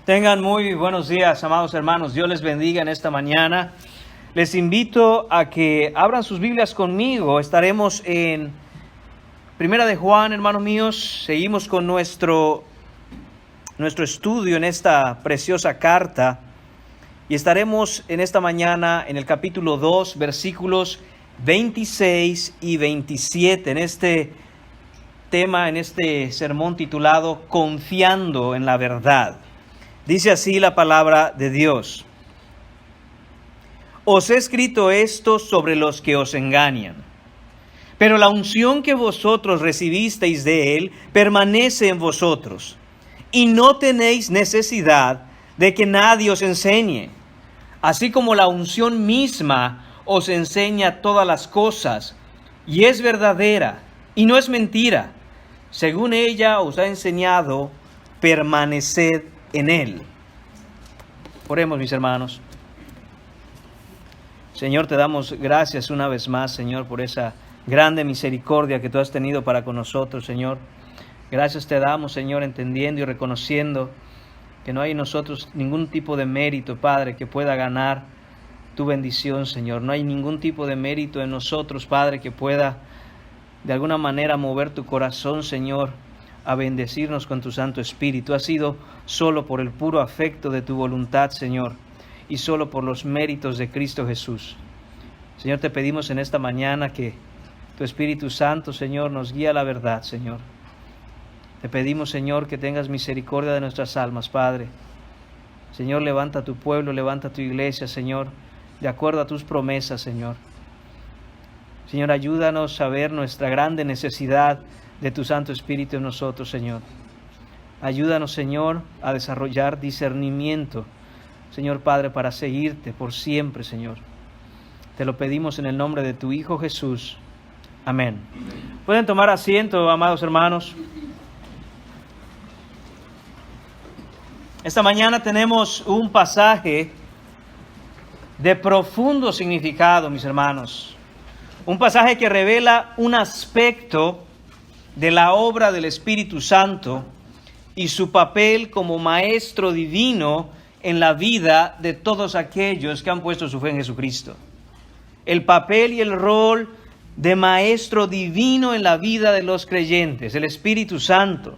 Tengan muy buenos días, amados hermanos. Dios les bendiga en esta mañana. Les invito a que abran sus Biblias conmigo. Estaremos en Primera de Juan, hermanos míos. Seguimos con nuestro estudio en esta preciosa carta. Y estaremos en esta mañana en el capítulo 2, versículos 26 y 27. En este tema, en este sermón titulado Confiando en la verdad. Dice así la palabra de Dios. Os he escrito esto sobre los que os engañan. Pero la unción que vosotros recibisteis de Él permanece en vosotros. Y no tenéis necesidad de que nadie os enseñe. Así como la unción misma os enseña todas las cosas. Y es verdadera y no es mentira. Según ella os ha enseñado, permaneced en Él. Oremos, mis hermanos. Señor, te damos gracias una vez más, Señor, por esa grande misericordia que tú has tenido para con nosotros, Señor. Gracias te damos, Señor, entendiendo y reconociendo que no hay en nosotros ningún tipo de mérito, Padre, que pueda ganar tu bendición, Señor. No hay ningún tipo de mérito en nosotros, Padre, que pueda de alguna manera mover tu corazón, Señor, a bendecirnos con tu Santo Espíritu. Ha sido solo por el puro afecto de tu voluntad, Señor, y solo por los méritos de Cristo Jesús. Señor, te pedimos en esta mañana que tu Espíritu Santo, Señor, nos guíe a la verdad, Señor. Te pedimos, Señor, que tengas misericordia de nuestras almas, Padre. Señor, levanta tu pueblo, levanta tu iglesia, Señor, de acuerdo a tus promesas, Señor. Señor, ayúdanos a ver nuestra grande necesidad de tu Santo Espíritu en nosotros, Señor. Ayúdanos, Señor, a desarrollar discernimiento, Señor Padre, para seguirte por siempre, Señor. Te lo pedimos en el nombre de tu Hijo Jesús. Amén. Pueden tomar asiento, amados hermanos. Esta mañana tenemos un pasaje de profundo significado, mis hermanos. Un pasaje que revela un aspecto de la obra del Espíritu Santo y su papel como maestro divino en la vida de todos aquellos que han puesto su fe en Jesucristo. El papel y el rol de maestro divino en la vida de los creyentes, el Espíritu Santo.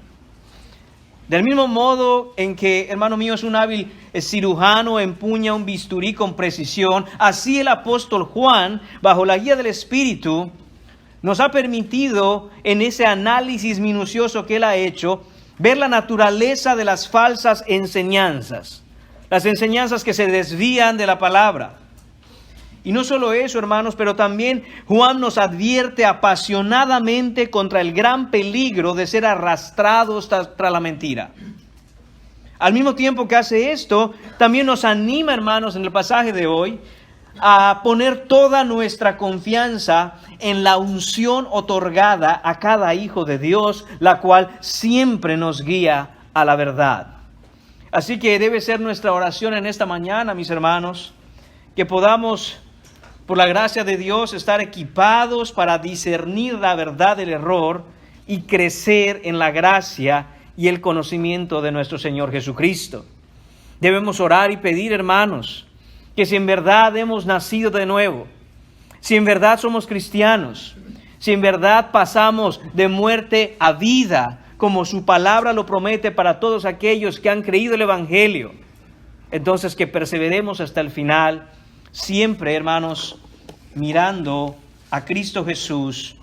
Del mismo modo en que, hermano mío, es un hábil cirujano, empuña un bisturí con precisión, así el apóstol Juan, bajo la guía del Espíritu, nos ha permitido, en ese análisis minucioso que él ha hecho, ver la naturaleza de las falsas enseñanzas, las enseñanzas que se desvían de la palabra. Y no solo eso, hermanos, pero también Juan nos advierte apasionadamente contra el gran peligro de ser arrastrados tras la mentira. Al mismo tiempo que hace esto, también nos anima, hermanos, en el pasaje de hoy, a poner toda nuestra confianza en la unción otorgada a cada hijo de Dios, la cual siempre nos guía a la verdad. Así que debe ser nuestra oración en esta mañana, mis hermanos, que podamos, por la gracia de Dios, estar equipados para discernir la verdad del error y crecer en la gracia y el conocimiento de nuestro Señor Jesucristo. Debemos orar y pedir, hermanos, que si en verdad hemos nacido de nuevo, si en verdad somos cristianos, si en verdad pasamos de muerte a vida, como su palabra lo promete para todos aquellos que han creído el Evangelio, entonces que perseveremos hasta el final, siempre, hermanos, mirando a Cristo Jesús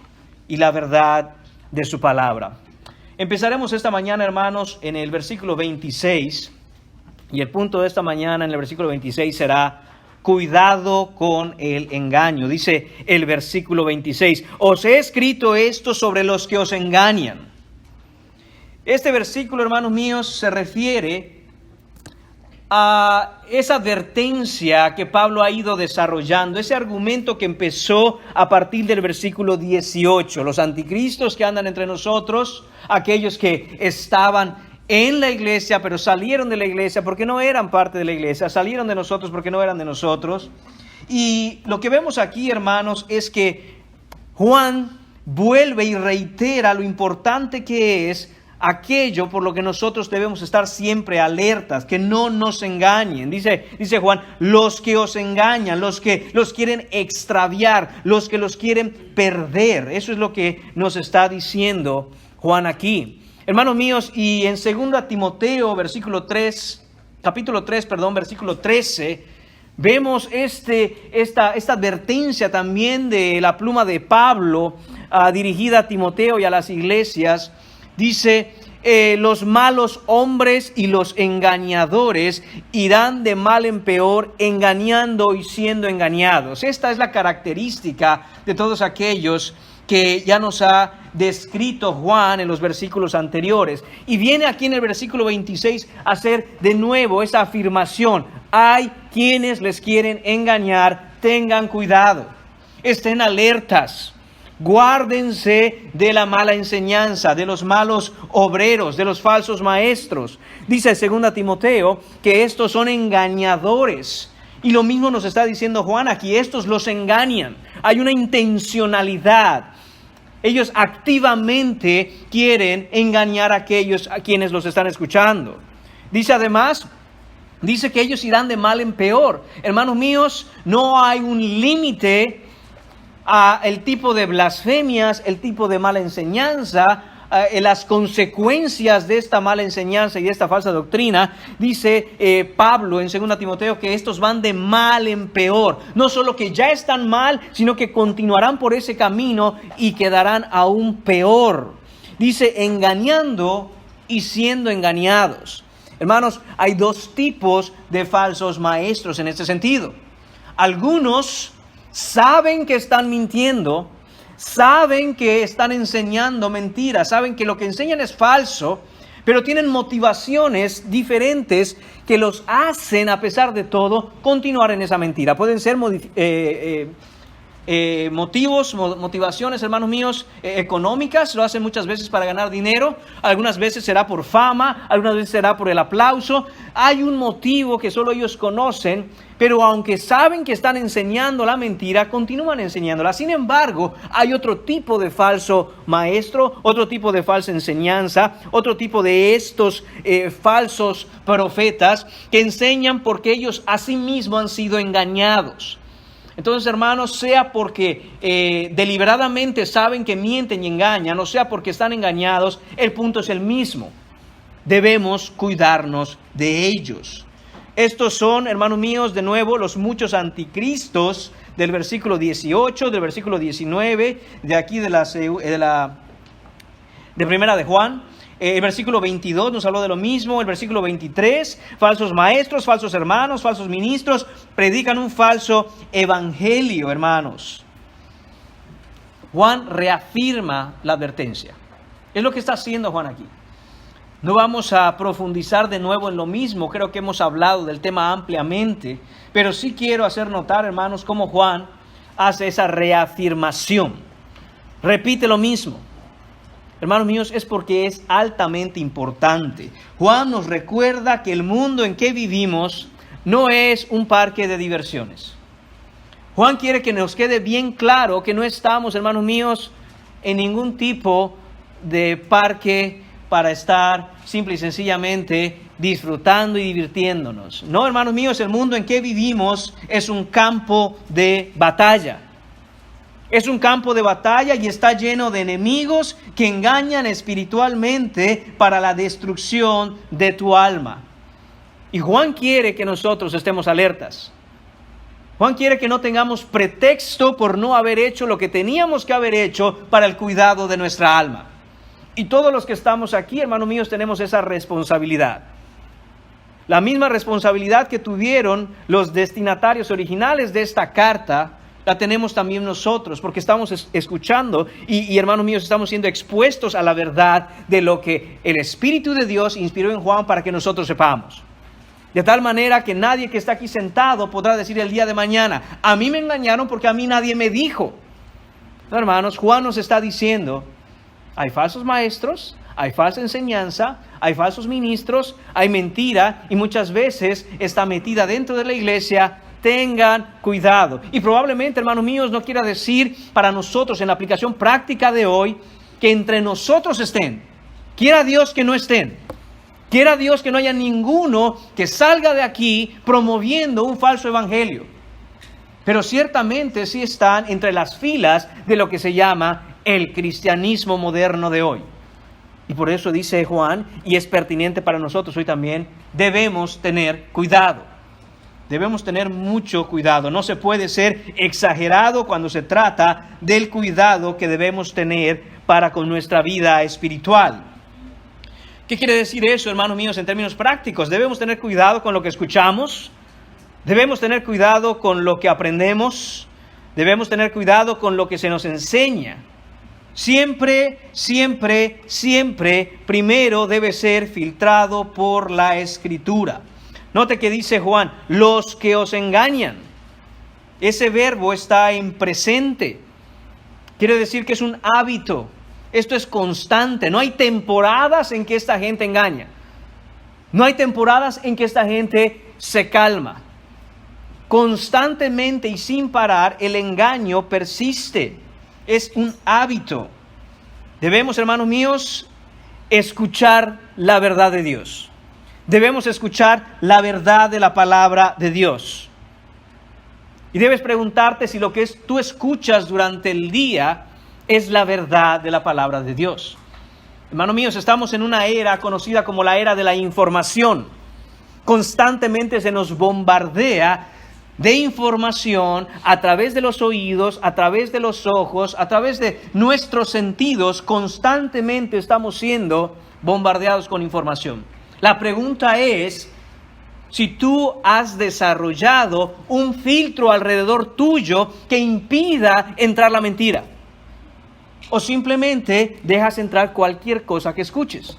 y la verdad de su palabra. Empezaremos esta mañana, hermanos, en el versículo 26, y el punto de esta mañana en el versículo 26 será: cuidado con el engaño. Dice el versículo 26, os he escrito esto sobre los que os engañan. Este versículo, hermanos míos, se refiere a esa advertencia que Pablo ha ido desarrollando, ese argumento que empezó a partir del versículo 18. Los anticristos que andan entre nosotros, aquellos que estaban en la iglesia, pero salieron de la iglesia porque no eran parte de la iglesia, salieron de nosotros porque no eran de nosotros. Y lo que vemos aquí, hermanos, es que Juan vuelve y reitera lo importante que es aquello por lo que nosotros debemos estar siempre alertas, que no nos engañen. Dice Juan, los que os engañan, los que los quieren extraviar, los que los quieren perder. Eso es lo que nos está diciendo Juan aquí. Hermanos míos, y en 2 Timoteo, capítulo 3, versículo 13, vemos esta advertencia también de la pluma de Pablo, dirigida a Timoteo y a las iglesias. Dice, los malos hombres y los engañadores irán de mal en peor, engañando y siendo engañados. Esta es la característica de todos aquellos que ya nos ha descrito Juan en los versículos anteriores. Y viene aquí en el versículo 26 a hacer de nuevo esa afirmación. Hay quienes les quieren engañar, tengan cuidado, estén alertas. Guárdense de la mala enseñanza, de los malos obreros, de los falsos maestros. Dice 2 Timoteo que estos son engañadores. Y lo mismo nos está diciendo Juan aquí, estos los engañan. Hay una intencionalidad. Ellos activamente quieren engañar a aquellos a quienes los están escuchando. Dice además, que ellos irán de mal en peor. Hermanos míos, no hay un límite a el tipo de blasfemias, el tipo de mala enseñanza, las consecuencias de esta mala enseñanza y de esta falsa doctrina. Dice Pablo en 2 Timoteo que estos van de mal en peor. No solo que ya están mal, sino que continuarán por ese camino y quedarán aún peor. Dice, engañando y siendo engañados. Hermanos, hay dos tipos de falsos maestros en este sentido. Algunos saben que están mintiendo, saben que están enseñando mentiras, saben que lo que enseñan es falso, pero tienen motivaciones diferentes que los hacen, a pesar de todo, continuar en esa mentira. Pueden ser motivaciones, hermanos míos, económicas. Lo hacen muchas veces para ganar dinero, algunas veces será por fama, algunas veces será por el aplauso. Hay un motivo que solo ellos conocen, pero aunque saben que están enseñando la mentira, continúan enseñándola. Sin embargo, hay otro tipo de falso maestro, otro tipo de falsa enseñanza, otro tipo de estos falsos profetas que enseñan porque ellos a sí mismos han sido engañados. Entonces, hermanos, sea porque deliberadamente saben que mienten y engañan, o sea porque están engañados, el punto es el mismo. Debemos cuidarnos de ellos. Estos son, hermanos míos, de nuevo, los muchos anticristos del versículo 18, del versículo 19, de aquí de Primera de Juan. El versículo 22 nos habló de lo mismo. El versículo 23, falsos maestros, falsos hermanos, falsos ministros, predican un falso evangelio, hermanos. Juan reafirma la advertencia. Es lo que está haciendo Juan aquí. No vamos a profundizar de nuevo en lo mismo. Creo que hemos hablado del tema ampliamente. Pero sí quiero hacer notar, hermanos, cómo Juan hace esa reafirmación. Repite lo mismo. Hermanos míos, es porque es altamente importante. Juan nos recuerda que el mundo en que vivimos no es un parque de diversiones. Juan quiere que nos quede bien claro que no estamos, hermanos míos, en ningún tipo de parque para estar simple y sencillamente disfrutando y divirtiéndonos. No, hermanos míos, el mundo en que vivimos es un campo de batalla. Es un campo de batalla y está lleno de enemigos que engañan espiritualmente para la destrucción de tu alma. Y Juan quiere que nosotros estemos alertas. Juan quiere que no tengamos pretexto por no haber hecho lo que teníamos que haber hecho para el cuidado de nuestra alma. Y todos los que estamos aquí, hermanos míos, tenemos esa responsabilidad. La misma responsabilidad que tuvieron los destinatarios originales de esta carta, la tenemos también nosotros, porque estamos escuchando y hermanos míos, estamos siendo expuestos a la verdad de lo que el Espíritu de Dios inspiró en Juan para que nosotros sepamos. De tal manera que nadie que está aquí sentado podrá decir el día de mañana, a mí me engañaron porque a mí nadie me dijo. No, hermanos, Juan nos está diciendo, hay falsos maestros, hay falsa enseñanza, hay falsos ministros, hay mentira y muchas veces está metida dentro de la iglesia. Tengan cuidado. Y probablemente, hermanos míos, no quiera decir para nosotros en la aplicación práctica de hoy que entre nosotros estén. Quiera Dios que no estén. Quiera Dios que no haya ninguno que salga de aquí promoviendo un falso evangelio. Pero ciertamente sí están entre las filas de lo que se llama el cristianismo moderno de hoy. Y por eso dice Juan, y es pertinente para nosotros hoy también, debemos tener cuidado. Debemos tener mucho cuidado. No se puede ser exagerado cuando se trata del cuidado que debemos tener para con nuestra vida espiritual. ¿Qué quiere decir eso, hermanos míos, en términos prácticos? Debemos tener cuidado con lo que escuchamos. Debemos tener cuidado con lo que aprendemos. Debemos tener cuidado con lo que se nos enseña. Siempre, siempre, siempre, primero debe ser filtrado por la Escritura. Note que dice Juan, los que os engañan. Ese verbo está en presente. Quiere decir que es un hábito. Esto es constante. No hay temporadas en que esta gente engaña. No hay temporadas en que esta gente se calma. Constantemente y sin parar, el engaño persiste. Es un hábito. Debemos, hermanos míos, escuchar la verdad de Dios. Debemos escuchar la verdad de la palabra de Dios. Y debes preguntarte si lo que tú escuchas durante el día es la verdad de la palabra de Dios. Hermanos míos, estamos en una era conocida como la era de la información. Constantemente se nos bombardea de información a través de los oídos, a través de los ojos, a través de nuestros sentidos. Constantemente estamos siendo bombardeados con información. La pregunta es si tú has desarrollado un filtro alrededor tuyo que impida entrar la mentira, o simplemente dejas entrar cualquier cosa que escuches.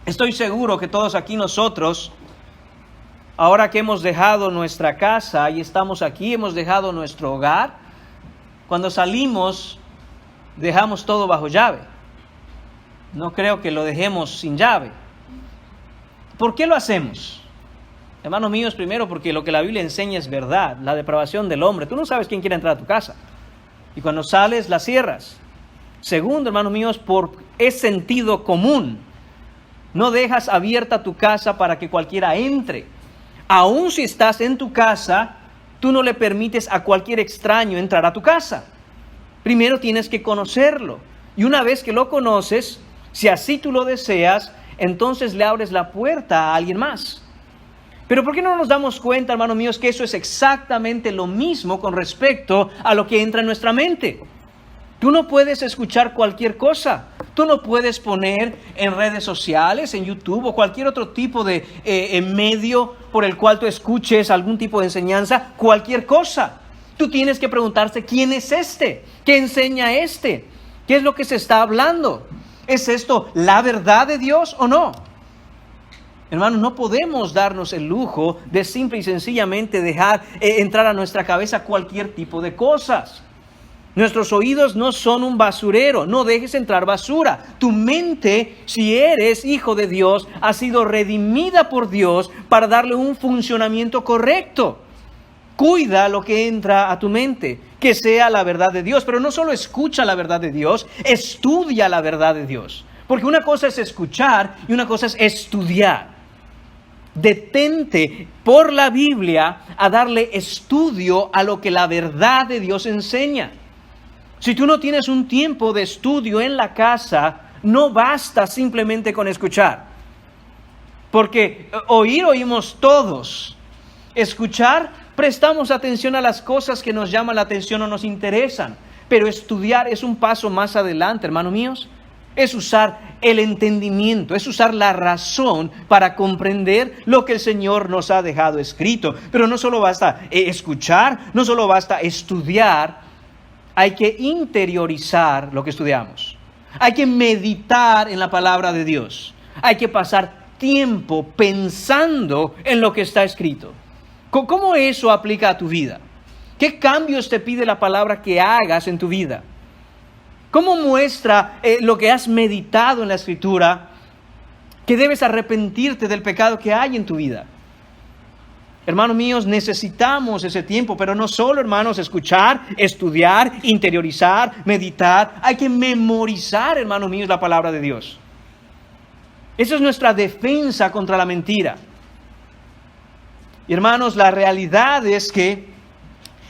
Estoy seguro que todos aquí nosotros, ahora que hemos dejado nuestra casa y estamos aquí, hemos dejado nuestro hogar, cuando salimos dejamos todo bajo llave. No creo que lo dejemos sin llave. ¿Por qué lo hacemos? Hermanos míos, primero porque lo que la Biblia enseña es verdad, la depravación del hombre. Tú no sabes quién quiere entrar a tu casa. Y cuando sales, la cierras. Segundo, hermanos míos, es sentido común. No dejas abierta tu casa para que cualquiera entre. Aun si estás en tu casa, tú no le permites a cualquier extraño entrar a tu casa. Primero tienes que conocerlo. Y una vez que lo conoces, si así tú lo deseas, entonces le abres la puerta a alguien más. Pero ¿por qué no nos damos cuenta, hermanos míos, que eso es exactamente lo mismo con respecto a lo que entra en nuestra mente? Tú no puedes escuchar cualquier cosa. Tú no puedes poner en redes sociales, en YouTube o cualquier otro tipo de medio por el cual tú escuches algún tipo de enseñanza, cualquier cosa. Tú tienes que preguntarte, ¿quién es este? ¿Qué enseña este? ¿Qué es lo que se está hablando? ¿Es esto la verdad de Dios o no? Hermanos, no podemos darnos el lujo de simple y sencillamente dejar entrar a nuestra cabeza cualquier tipo de cosas. Nuestros oídos no son un basurero, no dejes entrar basura. Tu mente, si eres hijo de Dios, ha sido redimida por Dios para darle un funcionamiento correcto. Cuida lo que entra a tu mente, que sea la verdad de Dios. Pero no solo escucha la verdad de Dios, estudia la verdad de Dios. Porque una cosa es escuchar y una cosa es estudiar. Detente por la Biblia a darle estudio a lo que la verdad de Dios enseña. Si tú no tienes un tiempo de estudio en la casa, no basta simplemente con escuchar. Porque oímos todos. Escuchar, prestamos atención a las cosas que nos llaman la atención o nos interesan. Pero estudiar es un paso más adelante, hermanos míos. Es usar el entendimiento, es usar la razón para comprender lo que el Señor nos ha dejado escrito. Pero no solo basta escuchar, no solo basta estudiar. Hay que interiorizar lo que estudiamos. Hay que meditar en la palabra de Dios. Hay que pasar tiempo pensando en lo que está escrito. ¿Cómo eso aplica a tu vida? ¿Qué cambios te pide la palabra que hagas en tu vida? ¿Cómo muestra lo que has meditado en la Escritura que debes arrepentirte del pecado que hay en tu vida? Hermanos míos, necesitamos ese tiempo, pero no solo, hermanos, escuchar, estudiar, interiorizar, meditar. Hay que memorizar, hermanos míos, la palabra de Dios. Esa es nuestra defensa contra la mentira. Y hermanos, la realidad es que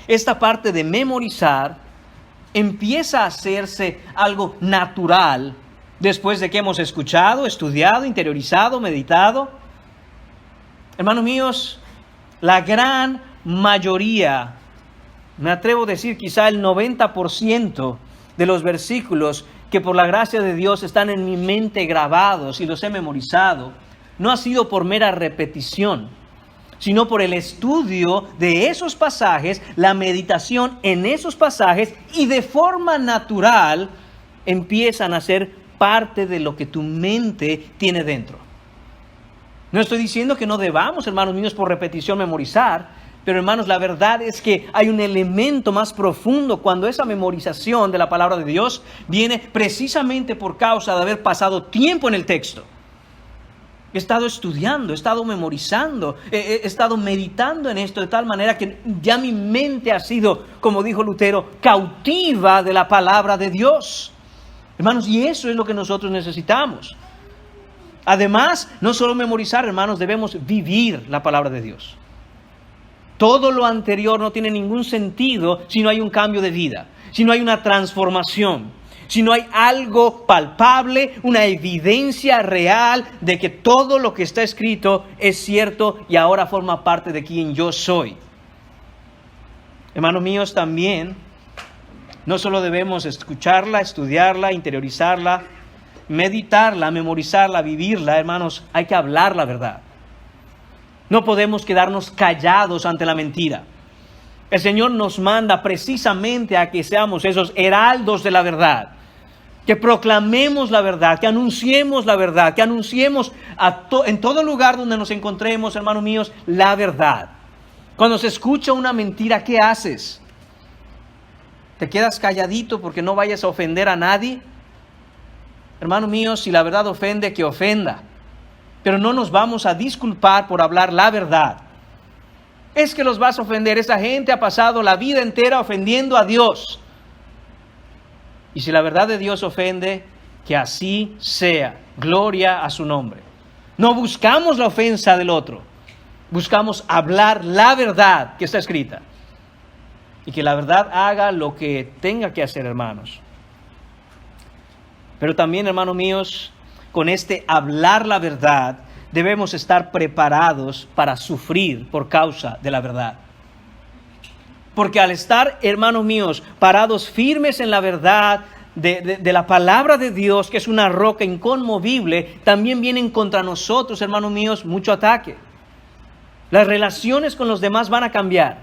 esta parte de memorizar empieza a hacerse algo natural después de que hemos escuchado, estudiado, interiorizado, meditado. Hermanos míos, la gran mayoría, me atrevo a decir quizá el 90% de los versículos que por la gracia de Dios están en mi mente grabados y los he memorizado, no ha sido por mera repetición, sino por el estudio de esos pasajes, la meditación en esos pasajes, y de forma natural empiezan a ser parte de lo que tu mente tiene dentro. No estoy diciendo que no debamos, hermanos míos, por repetición memorizar, pero hermanos, la verdad es que hay un elemento más profundo cuando esa memorización de la palabra de Dios viene precisamente por causa de haber pasado tiempo en el texto. He estado estudiando, he estado memorizando, he estado meditando en esto de tal manera que ya mi mente ha sido, como dijo Lutero, cautiva de la palabra de Dios. Hermanos, y eso es lo que nosotros necesitamos. Además, no solo memorizar, hermanos, debemos vivir la palabra de Dios. Todo lo anterior no tiene ningún sentido si no hay un cambio de vida, si no hay una transformación, si no hay algo palpable, una evidencia real de que todo lo que está escrito es cierto y ahora forma parte de quien yo soy. Hermanos míos, también no solo debemos escucharla, estudiarla, interiorizarla, meditarla, memorizarla, vivirla, hermanos, hay que hablar la verdad. No podemos quedarnos callados ante la mentira. El Señor nos manda precisamente a que seamos esos heraldos de la verdad, que proclamemos la verdad, que anunciemos la verdad, que anunciemos en todo lugar donde nos encontremos, hermanos míos, la verdad. Cuando se escucha una mentira, ¿qué haces? ¿Te quedas calladito porque no vayas a ofender a nadie? Hermanos míos, si la verdad ofende, que ofenda. Pero no nos vamos a disculpar por hablar la verdad. Es que los vas a ofender. Esa gente ha pasado la vida entera ofendiendo a Dios. Y si la verdad de Dios ofende, que así sea. Gloria a su nombre. No buscamos la ofensa del otro. Buscamos hablar la verdad que está escrita. Y que la verdad haga lo que tenga que hacer, hermanos. Pero también, hermanos míos, con este hablar la verdad, debemos estar preparados para sufrir por causa de la verdad. Porque al estar, hermanos míos, parados firmes en la verdad de la palabra de Dios, que es una roca inconmovible, también vienen contra nosotros, hermanos míos, mucho ataque. Las relaciones con los demás van a cambiar,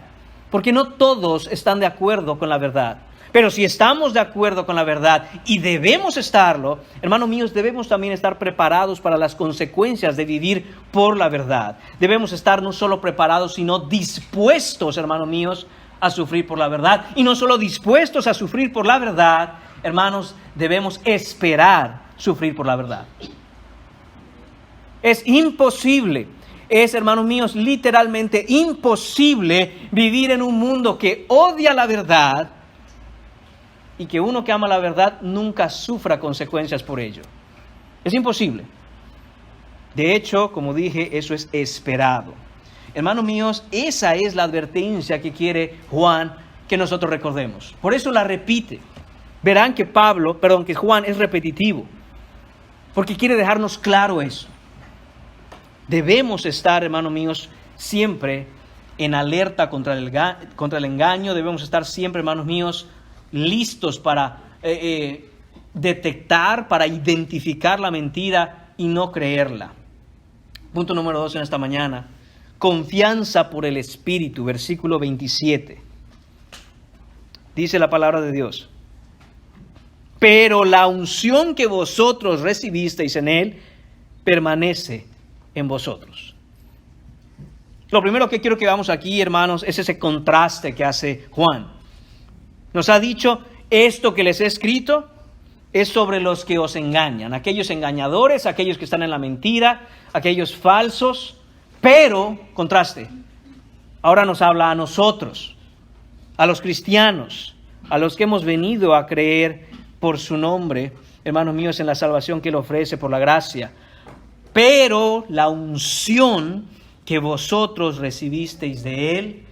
porque no todos están de acuerdo con la verdad. Pero si estamos de acuerdo con la verdad y debemos estarlo, hermanos míos, debemos también estar preparados para las consecuencias de vivir por la verdad. Debemos estar no solo preparados, sino dispuestos, hermanos míos, a sufrir por la verdad. Y no solo dispuestos a sufrir por la verdad, hermanos, debemos esperar sufrir por la verdad. Es imposible, hermanos míos, literalmente imposible vivir en un mundo que odia la verdad y que uno que ama la verdad nunca sufra consecuencias por ello. Es imposible. De hecho, como dije, eso es esperado. Hermanos míos, esa es la advertencia que quiere Juan que nosotros recordemos. Por eso la repite. Verán que que Juan es repetitivo, porque quiere dejarnos claro eso. Debemos estar, hermanos míos, siempre en alerta contra el engaño. Debemos estar siempre, hermanos míos, listos para detectar, para identificar la mentira y no creerla. Punto número 2 en esta mañana. Confianza por el Espíritu, versículo 27. Dice la palabra de Dios: pero la unción que vosotros recibisteis en Él permanece en vosotros. Lo primero que quiero que veamos aquí, hermanos, es ese contraste que hace Juan. Nos ha dicho, esto que les he escrito es sobre los que os engañan, aquellos engañadores, aquellos que están en la mentira, aquellos falsos, pero, contraste, ahora nos habla a nosotros, a los cristianos, a los que hemos venido a creer por su nombre, hermanos míos, en la salvación que Él ofrece por la gracia. pero la unción que vosotros recibisteis de Él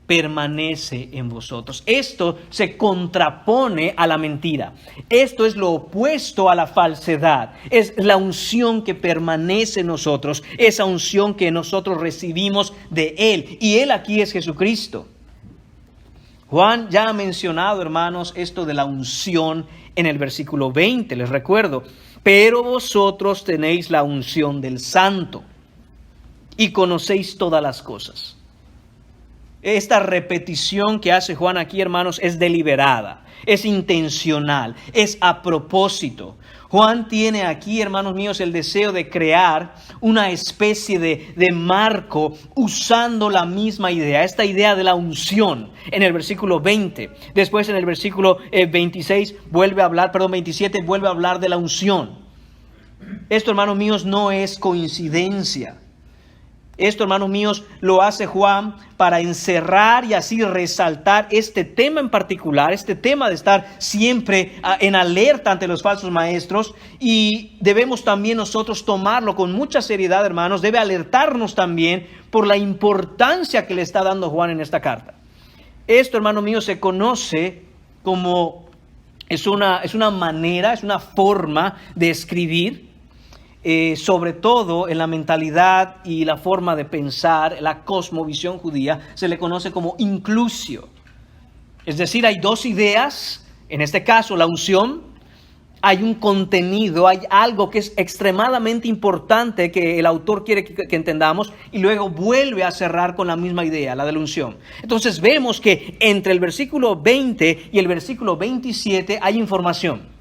permanece en vosotros. Esto se contrapone a la mentira. Esto es lo opuesto a la falsedad. Es la unción que permanece en nosotros, esa unción que nosotros recibimos de Él. Y Él aquí es Jesucristo. Juan ya ha mencionado, hermanos, esto de la unción en el versículo 20. Les recuerdo, pero vosotros tenéis la unción del Santo y conocéis todas las cosas. Esta repetición que hace Juan aquí, hermanos, es deliberada, es intencional, es a propósito. Juan tiene aquí, hermanos míos, el deseo de crear una especie de marco usando la misma idea, esta idea de la unción en el versículo 20. Después en el versículo 27 vuelve a hablar de la unción. Esto, hermanos míos, no es coincidencia. Esto, hermanos míos, lo hace Juan para encerrar y así resaltar este tema en particular, este tema de estar siempre en alerta ante los falsos maestros, y debemos también nosotros tomarlo con mucha seriedad, hermanos. Debe alertarnos también por la importancia que le está dando Juan en esta carta. Esto, hermanos míos, se conoce como, es una manera, es una forma de escribir. Sobre todo en la mentalidad y la forma de pensar, la cosmovisión judía, se le conoce como inclusio. Es decir, hay dos ideas, en este caso la unción, hay un contenido, hay algo que es extremadamente importante que el autor quiere que entendamos, y luego vuelve a cerrar con la misma idea, la de la unción. Entonces vemos que entre el versículo 20 y el versículo 27 hay información.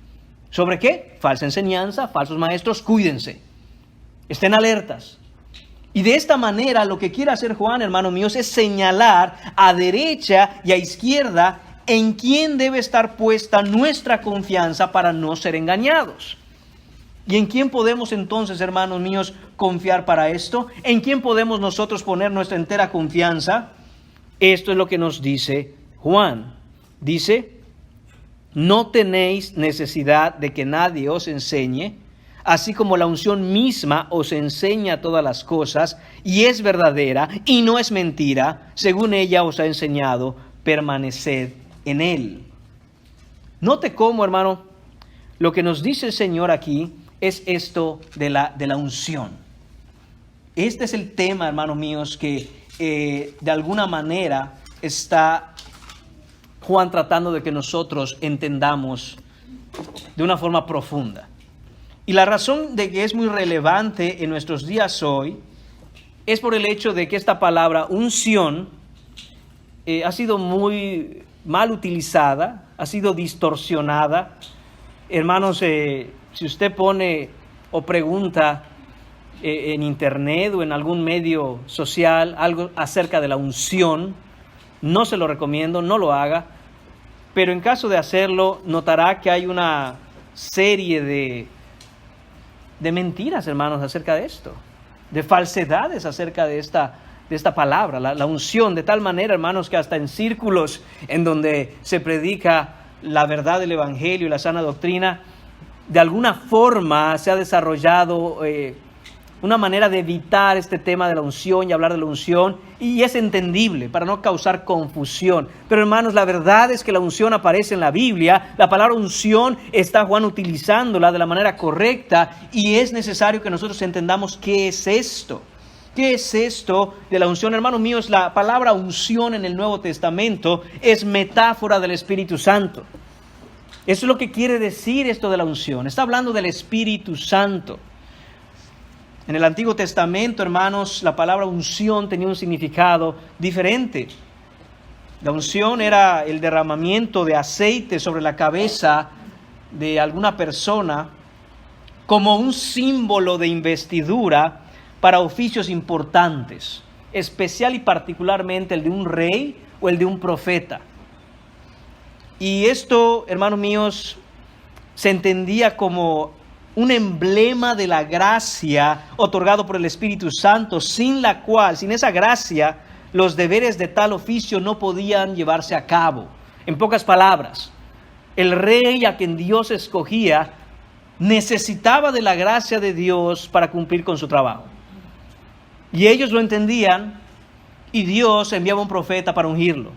¿Sobre qué? Falsa enseñanza, falsos maestros, cuídense. Estén alertas. Y de esta manera lo que quiere hacer Juan, hermanos míos, es señalar a derecha y a izquierda en quién debe estar puesta nuestra confianza para no ser engañados. ¿Y en quién podemos entonces, hermanos míos, confiar para esto? ¿En quién podemos nosotros poner nuestra entera confianza? Esto es lo que nos dice Juan. Dice: no tenéis necesidad de que nadie os enseñe, así como la unción misma os enseña todas las cosas, y es verdadera y no es mentira, según ella os ha enseñado, permaneced en él. Note cómo, hermano, lo que nos dice el Señor aquí es esto de la unción. Este es el tema, hermanos míos, que de alguna manera está Juan tratando de que nosotros entendamos de una forma profunda. Y la razón de que es muy relevante en nuestros días hoy es por el hecho de que esta palabra unción ha sido muy mal utilizada, ha sido distorsionada. Hermanos, si usted pone o pregunta en internet o en algún medio social algo acerca de la unción, no se lo recomiendo, no lo haga. Pero en caso de hacerlo, notará que hay una serie de mentiras, hermanos, acerca de esto, de falsedades acerca de esta palabra, la unción, de tal manera, hermanos, que hasta en círculos en donde se predica la verdad del Evangelio y la sana doctrina, de alguna forma se ha desarrollado una manera de evitar este tema de la unción y hablar de la unción, y es entendible para no causar confusión. Pero, hermanos, la verdad es que la unción aparece en la Biblia. La palabra unción está Juan utilizándola de la manera correcta, y es necesario que nosotros entendamos qué es esto. ¿Qué es esto de la unción? Hermanos míos, la palabra unción en el Nuevo Testamento es metáfora del Espíritu Santo. Eso es lo que quiere decir esto de la unción. Está hablando del Espíritu Santo. En el Antiguo Testamento, hermanos, la palabra unción tenía un significado diferente. La unción era el derramamiento de aceite sobre la cabeza de alguna persona como un símbolo de investidura para oficios importantes, especial y particularmente el de un rey o el de un profeta. Y esto, hermanos míos, se entendía como un emblema de la gracia otorgado por el Espíritu Santo, sin la cual, sin esa gracia, los deberes de tal oficio no podían llevarse a cabo. En pocas palabras, el rey a quien Dios escogía necesitaba de la gracia de Dios para cumplir con su trabajo. Y ellos lo entendían, y Dios enviaba un profeta para ungirlo,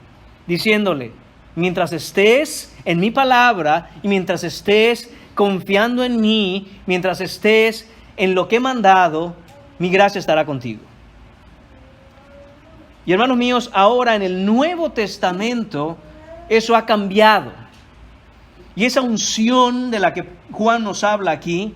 diciéndole: mientras estés en mi palabra y mientras estés confiando en mí, mientras estés en lo que he mandado, mi gracia estará contigo. Y hermanos míos, ahora en el Nuevo Testamento eso ha cambiado. Y esa unción de la que Juan nos habla aquí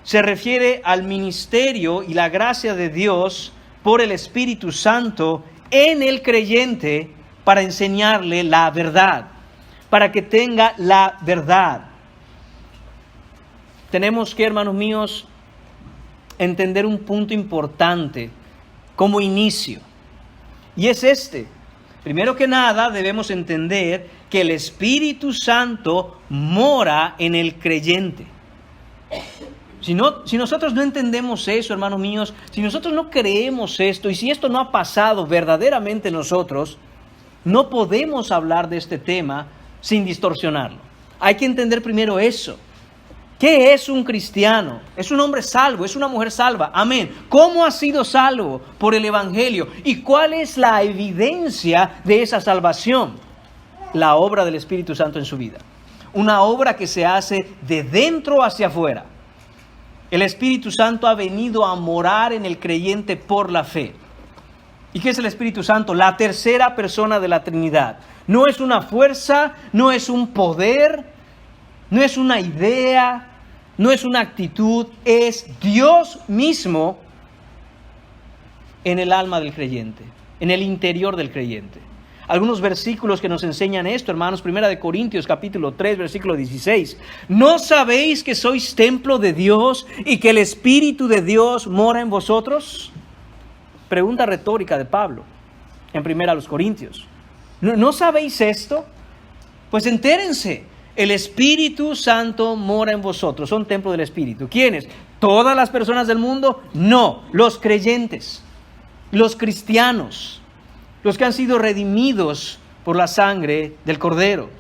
se refiere al ministerio y la gracia de Dios por el Espíritu Santo en el creyente para enseñarle la verdad, para que tenga la verdad. Tenemos que, hermanos míos, entender un punto importante como inicio. Y es este: primero que nada debemos entender que el Espíritu Santo mora en el creyente. Si nosotros no entendemos eso, hermanos míos, si nosotros no creemos esto, y si esto no ha pasado verdaderamente en nosotros, no podemos hablar de este tema sin distorsionarlo. Hay que entender primero eso. ¿Qué es un cristiano? Es un hombre salvo, es una mujer salva. Amén. ¿Cómo ha sido salvo? Por el Evangelio. ¿Y cuál es la evidencia de esa salvación? La obra del Espíritu Santo en su vida. Una obra que se hace de dentro hacia afuera. El Espíritu Santo ha venido a morar en el creyente por la fe. ¿Y qué es el Espíritu Santo? La tercera persona de la Trinidad. No es una fuerza, no es un poder, no es una idea, no es una actitud, es Dios mismo en el alma del creyente, en el interior del creyente. Algunos versículos que nos enseñan esto, hermanos. 1 Corintios capítulo 3, versículo 16. ¿No sabéis que sois templo de Dios y que el Espíritu de Dios mora en vosotros? Pregunta retórica de Pablo en 1 Corintios. ¿No sabéis esto? Pues entérense. El Espíritu Santo mora en vosotros. Son templo del Espíritu. ¿Quiénes? ¿Todas las personas del mundo? No. Los creyentes. Los cristianos. Los que han sido redimidos por la sangre del Cordero.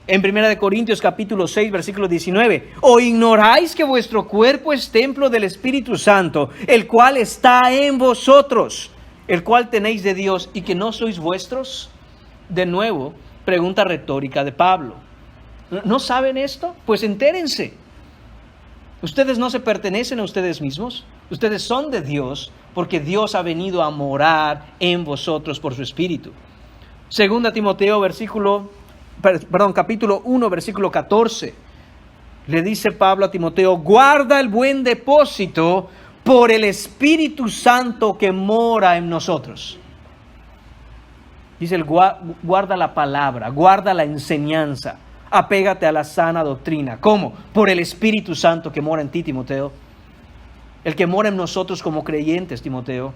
En 1 Corintios capítulo 6, versículo 19. ¿O ignoráis que vuestro cuerpo es templo del Espíritu Santo, el cual está en vosotros, el cual tenéis de Dios, y que no sois vuestros? De nuevo, pregunta retórica de Pablo. ¿No saben esto? Pues entérense. Ustedes no se pertenecen a ustedes mismos. Ustedes son de Dios, porque Dios ha venido a morar en vosotros por su Espíritu. Segunda Timoteo capítulo 1, versículo 14. Le dice Pablo a Timoteo: guarda el buen depósito por el Espíritu Santo que mora en nosotros. Dice, guarda la palabra, guarda la enseñanza, apégate a la sana doctrina. ¿Cómo? Por el Espíritu Santo que mora en ti, Timoteo. El que mora en nosotros como creyentes, Timoteo.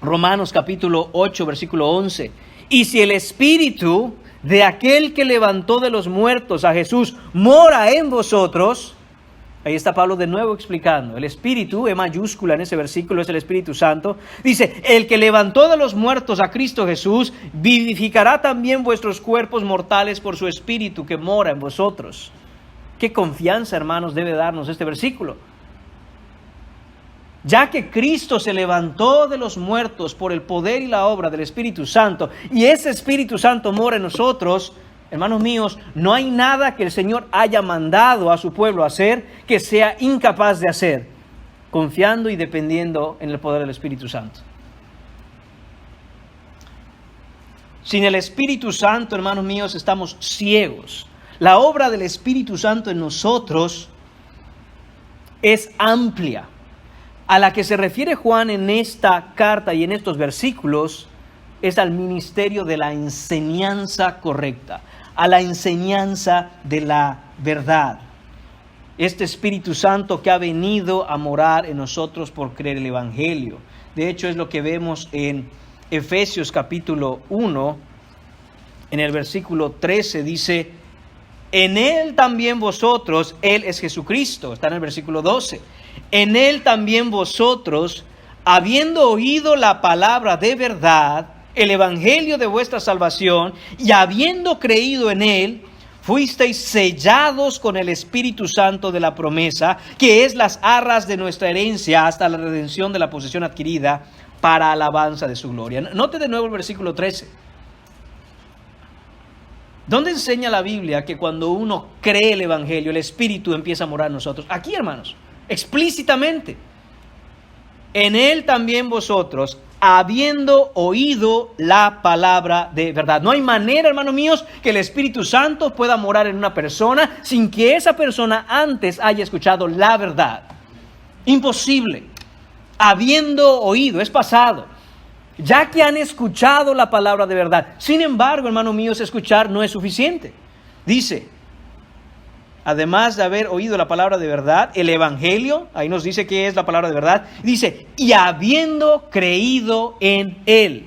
Romanos capítulo 8, versículo 11. Y si el Espíritu de aquel que levantó de los muertos a Jesús mora en vosotros. Ahí está Pablo de nuevo explicando. El Espíritu, en mayúscula en ese versículo, es el Espíritu Santo. Dice, el que levantó de los muertos a Cristo Jesús, vivificará también vuestros cuerpos mortales por su Espíritu que mora en vosotros. Qué confianza, hermanos, debe darnos este versículo. Ya que Cristo se levantó de los muertos por el poder y la obra del Espíritu Santo, y ese Espíritu Santo mora en nosotros, hermanos míos, no hay nada que el Señor haya mandado a su pueblo hacer que sea incapaz de hacer, confiando y dependiendo en el poder del Espíritu Santo. Sin el Espíritu Santo, hermanos míos, estamos ciegos. La obra del Espíritu Santo en nosotros es amplia. A la que se refiere Juan en esta carta y en estos versículos es al ministerio de la enseñanza correcta, a la enseñanza de la verdad. Este Espíritu Santo que ha venido a morar en nosotros por creer el Evangelio. De hecho, es lo que vemos en Efesios capítulo 1, en el versículo 13, dice, en Él también vosotros, Él es Jesucristo, está en el versículo 12. En Él también vosotros, habiendo oído la palabra de verdad, el evangelio de vuestra salvación, y habiendo creído en Él, fuisteis sellados con el Espíritu Santo de la promesa, que es las arras de nuestra herencia hasta la redención de la posesión adquirida para alabanza de su gloria. Note de nuevo el versículo 13. ¿Dónde enseña la Biblia que cuando uno cree el Evangelio, el Espíritu empieza a morar en nosotros? Aquí, hermanos, explícitamente. En él también vosotros, habiendo oído la palabra de verdad. No hay manera, hermanos míos, que el Espíritu Santo pueda morar en una persona sin que esa persona antes haya escuchado la verdad. Imposible. Habiendo oído, es pasado. Ya que han escuchado la palabra de verdad. Sin embargo, hermanos míos, escuchar no es suficiente. Dice, además de haber oído la palabra de verdad, el Evangelio, ahí nos dice que es la palabra de verdad, dice, y habiendo creído en él.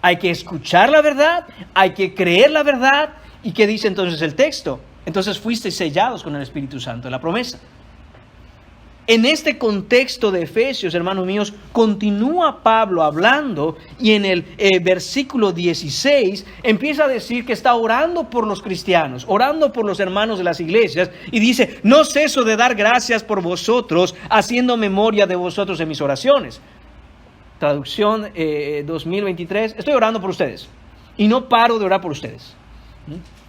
Hay que escuchar la verdad, hay que creer la verdad. ¿Y qué dice entonces el texto? Entonces fuisteis sellados con el Espíritu Santo de la promesa. En este contexto de Efesios, hermanos míos, continúa Pablo hablando y en el versículo 16 empieza a decir que está orando por los cristianos, orando por los hermanos de las iglesias y dice, no ceso de dar gracias por vosotros, haciendo memoria de vosotros en mis oraciones. Traducción 2023, estoy orando por ustedes y no paro de orar por ustedes.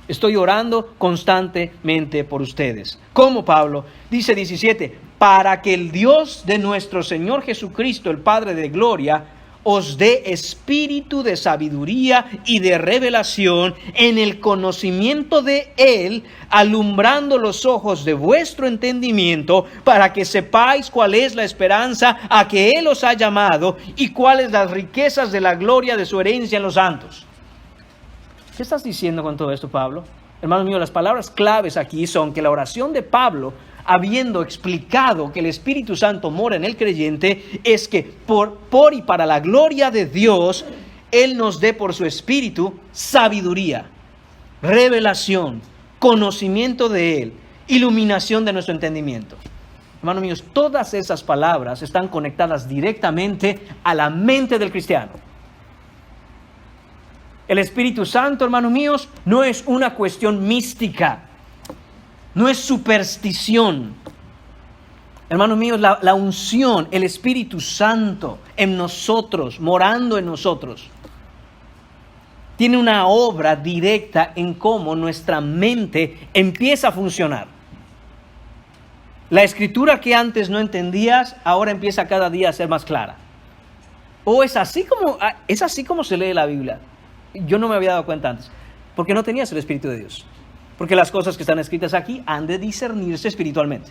Estoy orando constantemente por ustedes. ¿Cómo, Pablo? Dice 17, para que el Dios de nuestro Señor Jesucristo, el Padre de gloria, os dé espíritu de sabiduría y de revelación en el conocimiento de Él, alumbrando los ojos de vuestro entendimiento, para que sepáis cuál es la esperanza a que Él os ha llamado y cuáles las riquezas de la gloria de su herencia en los santos. ¿Qué estás diciendo con todo esto, Pablo? Hermanos míos, las palabras claves aquí son que la oración de Pablo, habiendo explicado que el Espíritu Santo mora en el creyente, es que por y para la gloria de Dios, Él nos dé por su Espíritu sabiduría, revelación, conocimiento de Él, iluminación de nuestro entendimiento. Hermanos míos, todas esas palabras están conectadas directamente a la mente del cristiano. El Espíritu Santo, hermanos míos, no es una cuestión mística, no es superstición. Hermanos míos, la unción, el Espíritu Santo en nosotros, morando en nosotros, tiene una obra directa en cómo nuestra mente empieza a funcionar. La escritura que antes no entendías, ahora empieza cada día a ser más clara. O es así como se lee la Biblia. Yo no me había dado cuenta antes, porque no tenías el Espíritu de Dios. Porque las cosas que están escritas aquí han de discernirse espiritualmente.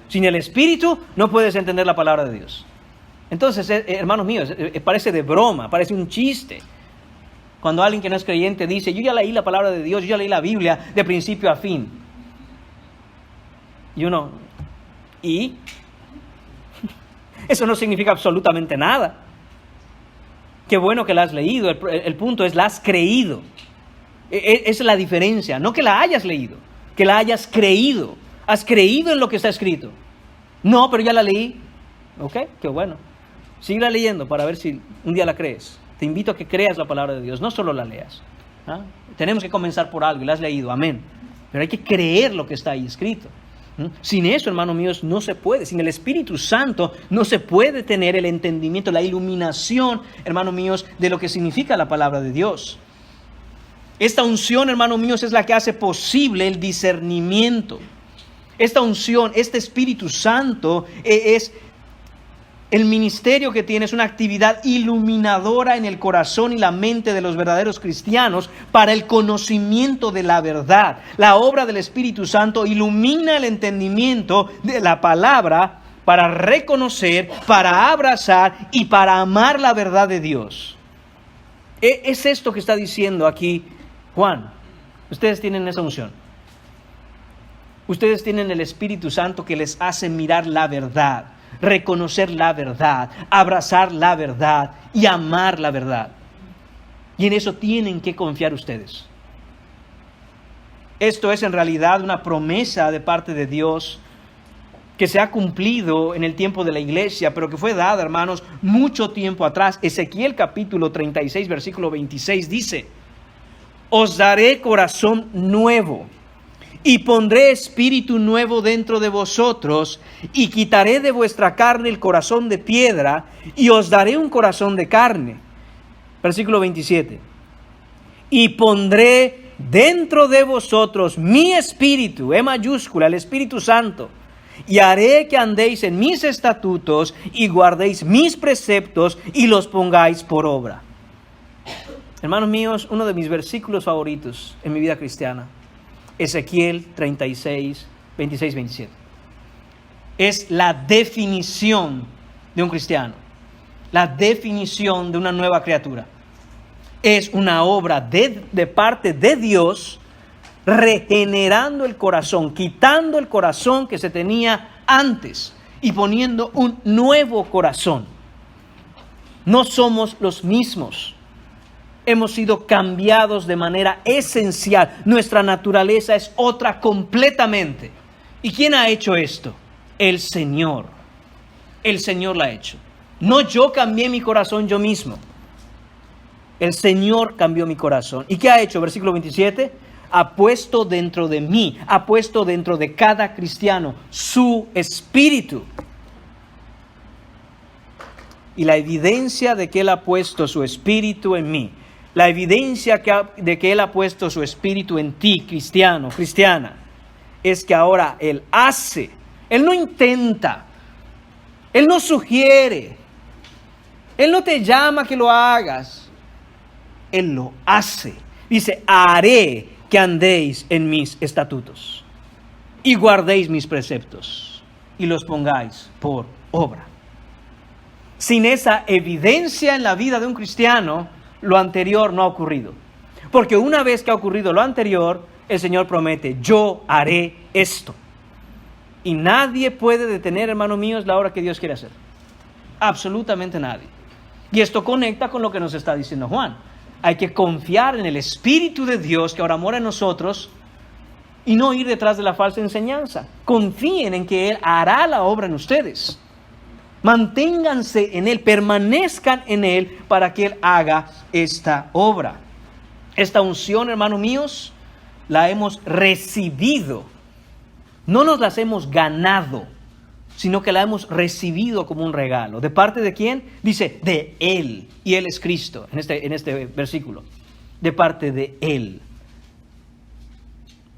Sin el Espíritu no puedes entender la palabra de Dios. Entonces, hermanos míos, parece de broma, parece un chiste. Cuando alguien que no es creyente dice, yo ya leí la palabra de Dios, yo ya leí la Biblia de principio a fin. Y uno, ¿y? Eso no significa absolutamente nada. Qué bueno que la has leído, el punto es la has creído. Esa es la diferencia, no que la hayas leído, que la hayas creído. Has creído en lo que está escrito. No, pero ya la leí. Ok, qué bueno. Sigue leyendo para ver si un día la crees. Te invito a que creas la palabra de Dios, no solo la leas. Tenemos que comenzar por algo y la has leído, amén. Pero hay que creer lo que está ahí escrito. Sin eso, hermanos míos, no se puede. Sin el Espíritu Santo no se puede tener el entendimiento, la iluminación, hermanos míos, de lo que significa la palabra de Dios. Esta unción, hermanos míos, es la que hace posible el discernimiento. Esta unción, este Espíritu Santo es el ministerio que tiene, es una actividad iluminadora en el corazón y la mente de los verdaderos cristianos para el conocimiento de la verdad. La obra del Espíritu Santo ilumina el entendimiento de la palabra para reconocer, para abrazar y para amar la verdad de Dios. Es esto que está diciendo aquí Juan. Ustedes tienen esa unción. Ustedes tienen el Espíritu Santo que les hace mirar la verdad, reconocer la verdad, abrazar la verdad y amar la verdad. Y en eso tienen que confiar ustedes. Esto es en realidad una promesa de parte de Dios que se ha cumplido en el tiempo de la iglesia, pero que fue dada, hermanos, mucho tiempo atrás. Ezequiel capítulo 36, versículo 26 dice: os daré corazón nuevo y pondré espíritu nuevo dentro de vosotros, y quitaré de vuestra carne el corazón de piedra, y os daré un corazón de carne. Versículo 27. Y pondré dentro de vosotros mi espíritu, E mayúscula, el Espíritu Santo, y haré que andéis en mis estatutos, y guardéis mis preceptos, y los pongáis por obra. Hermanos míos, uno de mis versículos favoritos en mi vida cristiana, Ezequiel 36, 26, 27. Es la definición de un cristiano, la definición de una nueva criatura. Es una obra de parte de Dios, regenerando el corazón, quitando el corazón que se tenía antes y poniendo un nuevo corazón. No somos los mismos. Hemos sido cambiados de manera esencial. Nuestra naturaleza es otra completamente. ¿Y quién ha hecho esto? El Señor. El Señor la ha hecho. No yo cambié mi corazón yo mismo. El Señor cambió mi corazón. ¿Y qué ha hecho? Versículo 27. Ha puesto dentro de mí, ha puesto dentro de cada cristiano su espíritu. Y la evidencia de que Él ha puesto su espíritu en mí, la evidencia de que Él ha puesto su espíritu en ti, cristiano, cristiana, es que ahora Él hace. Él no intenta. Él no sugiere. Él no te llama a que lo hagas. Él lo hace. Dice, haré que andéis en mis estatutos y guardéis mis preceptos y los pongáis por obra. Sin esa evidencia en la vida de un cristiano, lo anterior no ha ocurrido. Porque una vez que ha ocurrido lo anterior, el Señor promete, yo haré esto. Y nadie puede detener, hermanos míos, la obra que Dios quiere hacer. Absolutamente nadie. Y esto conecta con lo que nos está diciendo Juan. Hay que confiar en el Espíritu de Dios que ahora mora en nosotros y no ir detrás de la falsa enseñanza. Confíen en que Él hará la obra en ustedes. Manténganse en Él, permanezcan en Él para que Él haga esta obra. Esta unción, hermanos míos, la hemos recibido. No nos las hemos ganado, sino que la hemos recibido como un regalo. ¿De parte de quién? Dice, de Él. Y Él es Cristo, en este versículo. De parte de Él.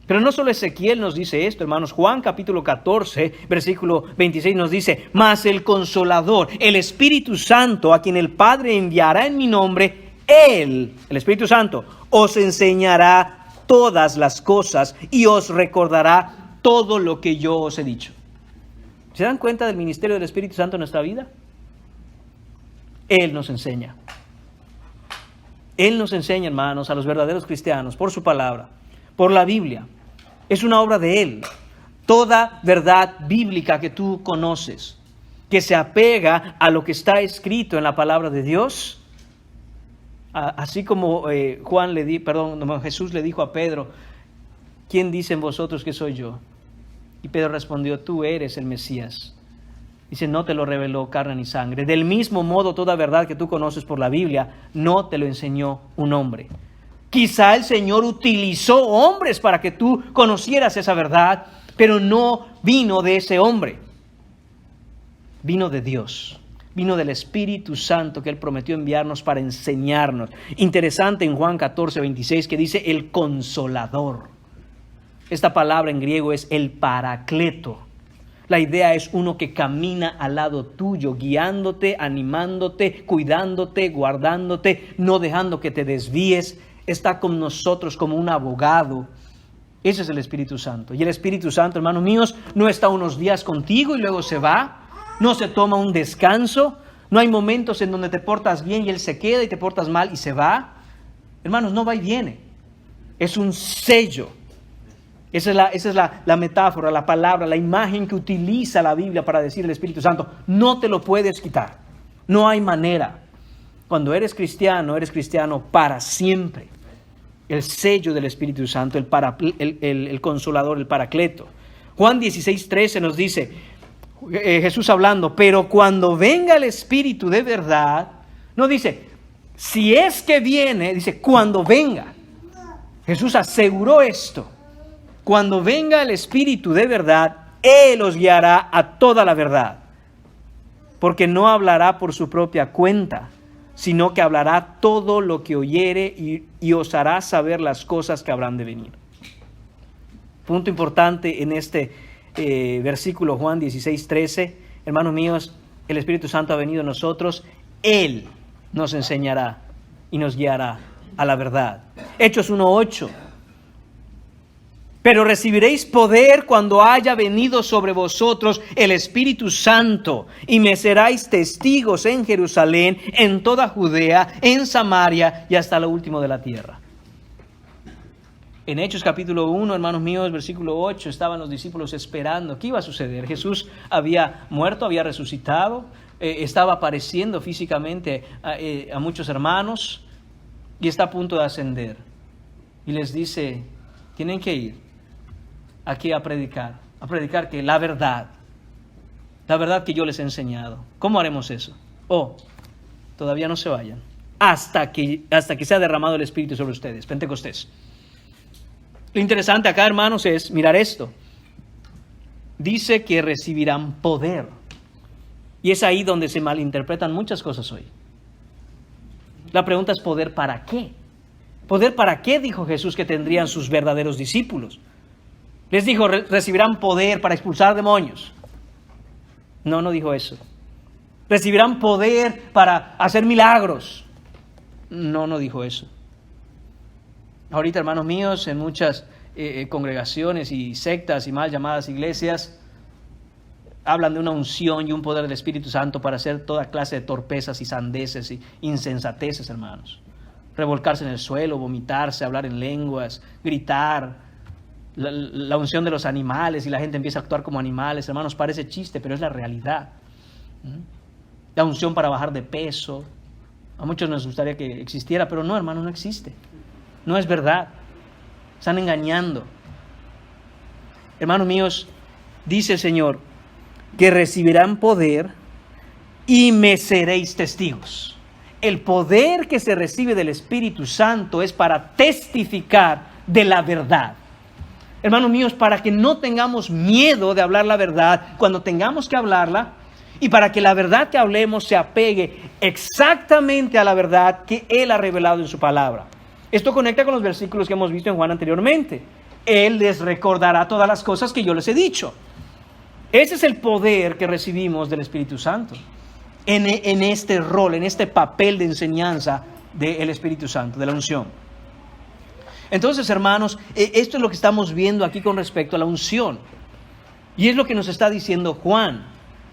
Pero no solo Ezequiel nos dice esto, hermanos. Juan capítulo 14, versículo 26 nos dice, mas el Consolador, el Espíritu Santo, a quien el Padre enviará en mi nombre, Él, el Espíritu Santo, os enseñará todas las cosas y os recordará todo lo que yo os he dicho. ¿Se dan cuenta del ministerio del Espíritu Santo en nuestra vida? Él nos enseña. Él nos enseña, hermanos, a los verdaderos cristianos, por su palabra, por la Biblia. Es una obra de Él. Toda verdad bíblica que tú conoces, que se apega a lo que está escrito en la palabra de Dios, así como Jesús le dijo a Pedro, ¿quién dicen vosotros que soy yo? Y Pedro respondió, tú eres el Mesías. Dice, no te lo reveló carne ni sangre. Del mismo modo, toda verdad que tú conoces por la Biblia, no te lo enseñó un hombre. Quizá el Señor utilizó hombres para que tú conocieras esa verdad, pero no vino de ese hombre. Vino de Dios. Vino del Espíritu Santo que Él prometió enviarnos para enseñarnos. Interesante en Juan 14, 26 que dice el Consolador. Esta palabra en griego es el Paracleto. La idea es uno que camina al lado tuyo, guiándote, animándote, cuidándote, guardándote, no dejando que te desvíes. Está con nosotros como un abogado. Ese es el Espíritu Santo. Y el Espíritu Santo, hermanos míos, no está unos días contigo y luego se va. No se toma un descanso. No hay momentos en donde te portas bien y Él se queda y te portas mal y se va. Hermanos, no va y viene. Es un sello. Esa es la metáfora, la palabra, la imagen que utiliza la Biblia para decir el Espíritu Santo. No te lo puedes quitar. No hay manera. Cuando eres cristiano para siempre. El sello del Espíritu Santo, el Consolador, el Paracleto. Juan 16:13 nos dice, Jesús hablando, pero cuando venga el Espíritu de verdad, no dice, si es que viene, dice, cuando venga. Jesús aseguró esto. cuando venga el Espíritu de verdad, Él os guiará a toda la verdad, porque no hablará por su propia cuenta, sino que hablará todo lo que oyere y os hará saber las cosas que habrán de venir. Punto importante en este versículo Juan 16:13. Hermanos míos, el Espíritu Santo ha venido a nosotros. Él nos enseñará y nos guiará a la verdad. Hechos 1:8. Pero recibiréis poder cuando haya venido sobre vosotros el Espíritu Santo, y me seréis testigos en Jerusalén, en toda Judea, en Samaria y hasta lo último de la tierra. En Hechos capítulo 1, hermanos míos, versículo 8, estaban los discípulos esperando. ¿Qué iba a suceder? Jesús había muerto, había resucitado, estaba apareciendo físicamente a muchos hermanos y está a punto de ascender. Y les dice, tienen que ir aquí a predicar que la verdad que yo les he enseñado. ¿Cómo haremos eso? Todavía no se vayan hasta que sea derramado el Espíritu sobre ustedes, Pentecostés. Lo interesante acá, hermanos, es mirar esto. Dice que recibirán poder. Y es ahí donde se malinterpretan muchas cosas hoy. La pregunta es, ¿poder para qué? ¿Poder para qué dijo Jesús que tendrían sus verdaderos discípulos? Les dijo, recibirán poder para expulsar demonios. No dijo eso. Recibirán poder para hacer milagros. No dijo eso. Ahorita, hermanos míos, en muchas congregaciones y sectas y mal llamadas iglesias, hablan de una unción y un poder del Espíritu Santo para hacer toda clase de torpezas y sandeces y insensateces, hermanos. Revolcarse en el suelo, vomitarse, hablar en lenguas, gritar. La unción de los animales y la gente empieza a actuar como animales. Hermanos, parece chiste, pero es la realidad. La unción para bajar de peso. A muchos nos gustaría que existiera, pero no, hermanos, no existe. No es verdad. Están engañando. Hermanos míos, dice el Señor que recibirán poder y me seréis testigos. El poder que se recibe del Espíritu Santo es para testificar de la verdad. Hermanos míos, para que no tengamos miedo de hablar la verdad cuando tengamos que hablarla, y para que la verdad que hablemos se apegue exactamente a la verdad que Él ha revelado en su palabra. Esto conecta con los versículos que hemos visto en Juan anteriormente. Él les recordará todas las cosas que yo les he dicho. Ese es el poder que recibimos del Espíritu Santo. En este rol, en este papel de enseñanza del Espíritu Santo, de la unción. Entonces, hermanos, esto es lo que estamos viendo aquí con respecto a la unción. Y es lo que nos está diciendo Juan.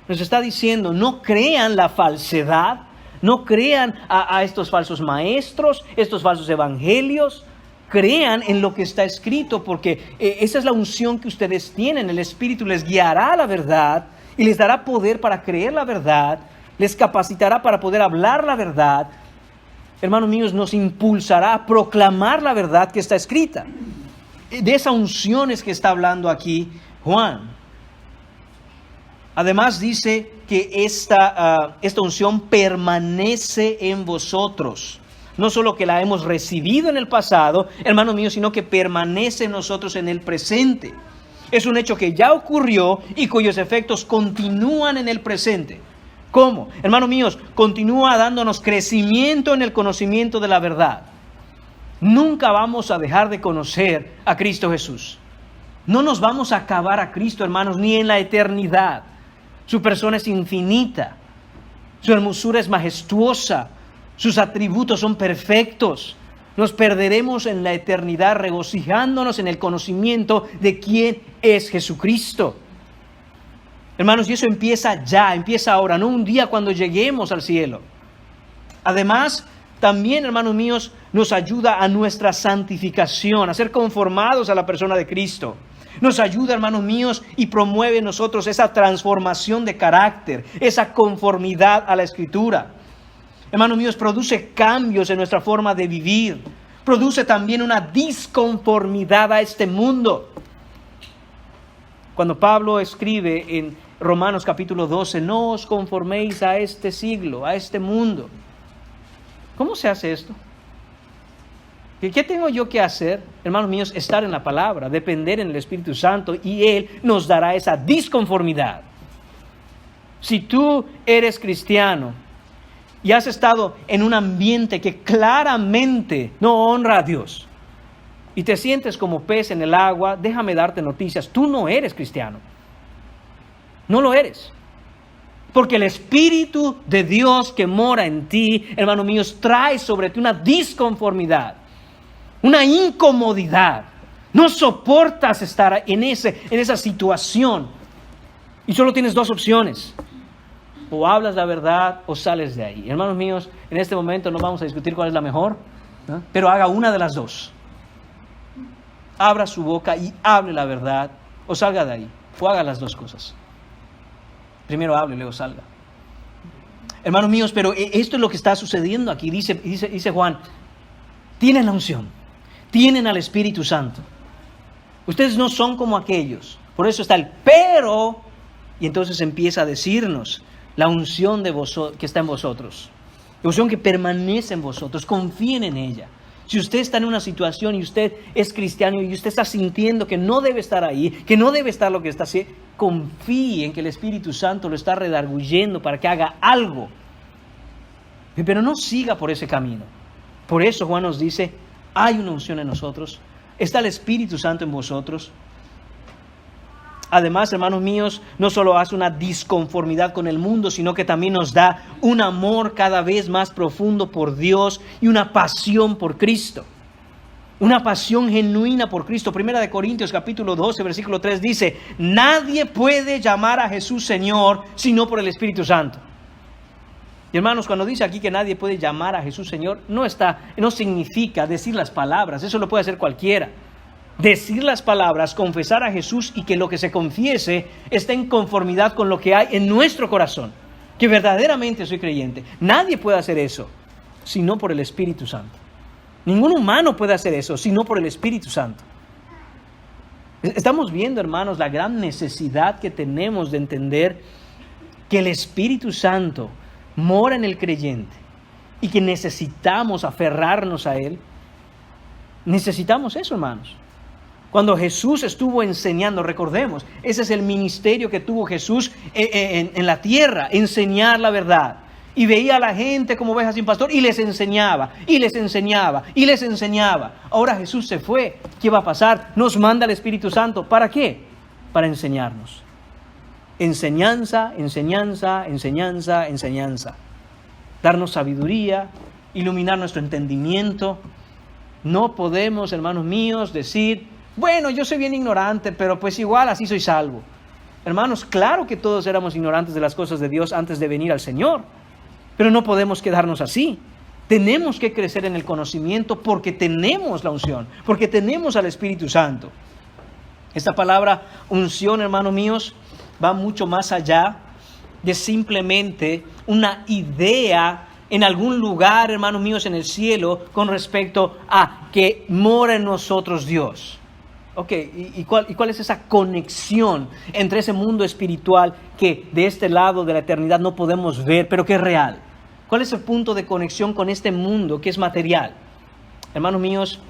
Nos está diciendo, no crean la falsedad, no crean a estos falsos maestros, estos falsos evangelios. Crean en lo que está escrito, porque esa es la unción que ustedes tienen. El Espíritu les guiará a la verdad y les dará poder para creer la verdad, les capacitará para poder hablar la verdad. Hermanos míos, nos impulsará a proclamar la verdad que está escrita. De esa unción es que está hablando aquí Juan. Además dice que esta unción permanece en vosotros. No solo que la hemos recibido en el pasado, hermanos míos, sino que permanece en nosotros en el presente. Es un hecho que ya ocurrió y cuyos efectos continúan en el presente. ¿Cómo? Hermanos míos, continúa dándonos crecimiento en el conocimiento de la verdad. Nunca vamos a dejar de conocer a Cristo Jesús. No nos vamos a acabar a Cristo, hermanos, ni en la eternidad. Su persona es infinita. Su hermosura es majestuosa. Sus atributos son perfectos. Nos perderemos en la eternidad regocijándonos en el conocimiento de quién es Jesucristo. Hermanos, y eso empieza ya, empieza ahora, no un día cuando lleguemos al cielo. Además, también, hermanos míos, nos ayuda a nuestra santificación, a ser conformados a la persona de Cristo. Nos ayuda, hermanos míos, y promueve en nosotros esa transformación de carácter, esa conformidad a la Escritura. Hermanos míos, produce cambios en nuestra forma de vivir. Produce también una disconformidad a este mundo. Cuando Pablo escribe en Romanos capítulo 12, no os conforméis a este siglo, a este mundo. ¿Cómo se hace esto? ¿Qué tengo yo que hacer, hermanos míos? Estar en la palabra, depender en el Espíritu Santo, y Él nos dará esa disconformidad. Si tú eres cristiano y has estado en un ambiente que claramente no honra a Dios y te sientes como pez en el agua, déjame darte noticias, tú no eres cristiano. No lo eres. Porque el Espíritu de Dios que mora en ti, hermanos míos, trae sobre ti una disconformidad, una incomodidad. No soportas estar en esa situación. Y solo tienes dos opciones. O hablas la verdad o sales de ahí. Hermanos míos, en este momento no vamos a discutir cuál es la mejor, ¿no? Pero haga una de las dos. Abra su boca y hable la verdad, o salga de ahí. O haga las dos cosas. Primero hable y luego salga. Hermanos míos, pero esto es lo que está sucediendo aquí. Dice Juan, tienen la unción, tienen al Espíritu Santo. Ustedes no son como aquellos. Por eso está el pero, y entonces empieza a decirnos la unción que está en vosotros. La unción que permanece en vosotros. Confíen en ella. Si usted está en una situación y usted es cristiano y usted está sintiendo que no debe estar ahí, que no debe estar lo que está haciendo, confíe en que el Espíritu Santo lo está redarguyendo para que haga algo. Pero no siga por ese camino. Por eso Juan nos dice, hay una unción en nosotros, está el Espíritu Santo en vosotros. Además, hermanos míos, no solo hace una disconformidad con el mundo, sino que también nos da un amor cada vez más profundo por Dios y una pasión por Cristo. Una pasión genuina por Cristo. Primera de Corintios capítulo 12, versículo 3 dice, nadie puede llamar a Jesús Señor sino por el Espíritu Santo. Y hermanos, cuando dice aquí que nadie puede llamar a Jesús Señor, no significa decir las palabras. Eso lo puede hacer cualquiera. Decir las palabras, confesar a Jesús y que lo que se confiese esté en conformidad con lo que hay en nuestro corazón. Que verdaderamente soy creyente. Nadie puede hacer eso sino por el Espíritu Santo. Ningún humano puede hacer eso sino por el Espíritu Santo. Estamos viendo, hermanos, la gran necesidad que tenemos de entender que el Espíritu Santo mora en el creyente y que necesitamos aferrarnos a Él. Necesitamos eso, hermanos. Cuando Jesús estuvo enseñando, recordemos, ese es el ministerio que tuvo Jesús en la tierra, enseñar la verdad. Y veía a la gente como ovejas sin pastor y les enseñaba, y les enseñaba, y les enseñaba. Ahora Jesús se fue. ¿Qué va a pasar? Nos manda el Espíritu Santo. ¿Para qué? Para enseñarnos. Enseñanza, enseñanza, enseñanza, enseñanza. Darnos sabiduría, iluminar nuestro entendimiento. No podemos, hermanos míos, decir, bueno, yo soy bien ignorante, pero pues igual así soy salvo. Hermanos, claro que todos éramos ignorantes de las cosas de Dios antes de venir al Señor. Pero no podemos quedarnos así. Tenemos que crecer en el conocimiento porque tenemos la unción, porque tenemos al Espíritu Santo. Esta palabra unción, hermanos míos, va mucho más allá de simplemente una idea en algún lugar, hermanos míos, en el cielo con respecto a que mora en nosotros Dios. Ok, ¿y cuál es esa conexión entre ese mundo espiritual que de este lado de la eternidad no podemos ver, pero que es real? ¿Cuál es el punto de conexión con este mundo que es material? Hermanos míos,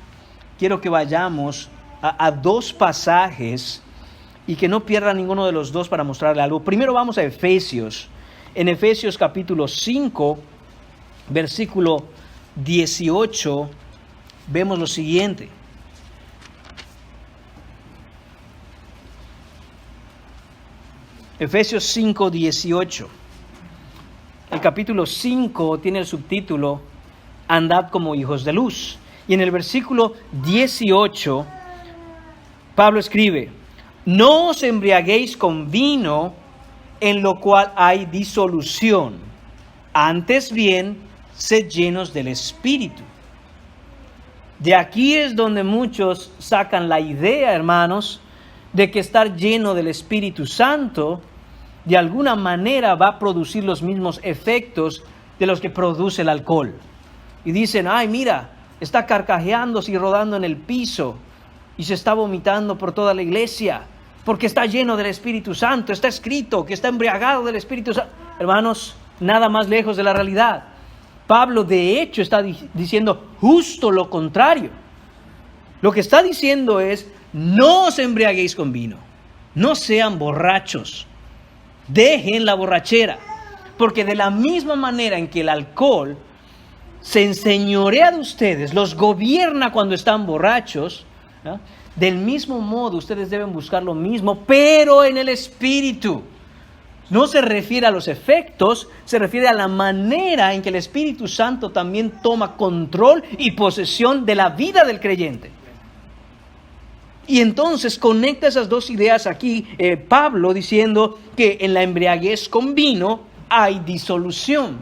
quiero que vayamos a dos pasajes y que no pierdan ninguno de los dos para mostrarle algo. Primero vamos a Efesios. En Efesios capítulo 5, versículo 18, vemos lo siguiente. Efesios 5, 18. El capítulo 5 tiene el subtítulo Andad como hijos de luz. Y en el versículo 18, Pablo escribe, no os embriaguéis con vino, en lo cual hay disolución. Antes bien, sed llenos del Espíritu. De aquí es donde muchos sacan la idea, hermanos, de que estar lleno del Espíritu Santo de alguna manera va a producir los mismos efectos de los que produce el alcohol. Y dicen, ay, mira, está carcajeándose y rodando en el piso y se está vomitando por toda la iglesia porque está lleno del Espíritu Santo. Está escrito que está embriagado del Espíritu Santo. Hermanos, nada más lejos de la realidad. Pablo de hecho está diciendo justo lo contrario. Lo que está diciendo es, no os embriaguéis con vino, no sean borrachos, dejen la borrachera, porque de la misma manera en que el alcohol se enseñorea de ustedes, los gobierna cuando están borrachos, ¿no? Del mismo modo ustedes deben buscar lo mismo, pero en el Espíritu. No se refiere a los efectos, se refiere a la manera en que el Espíritu Santo también toma control y posesión de la vida del creyente. Y entonces conecta esas dos ideas aquí, Pablo diciendo que en la embriaguez con vino hay disolución.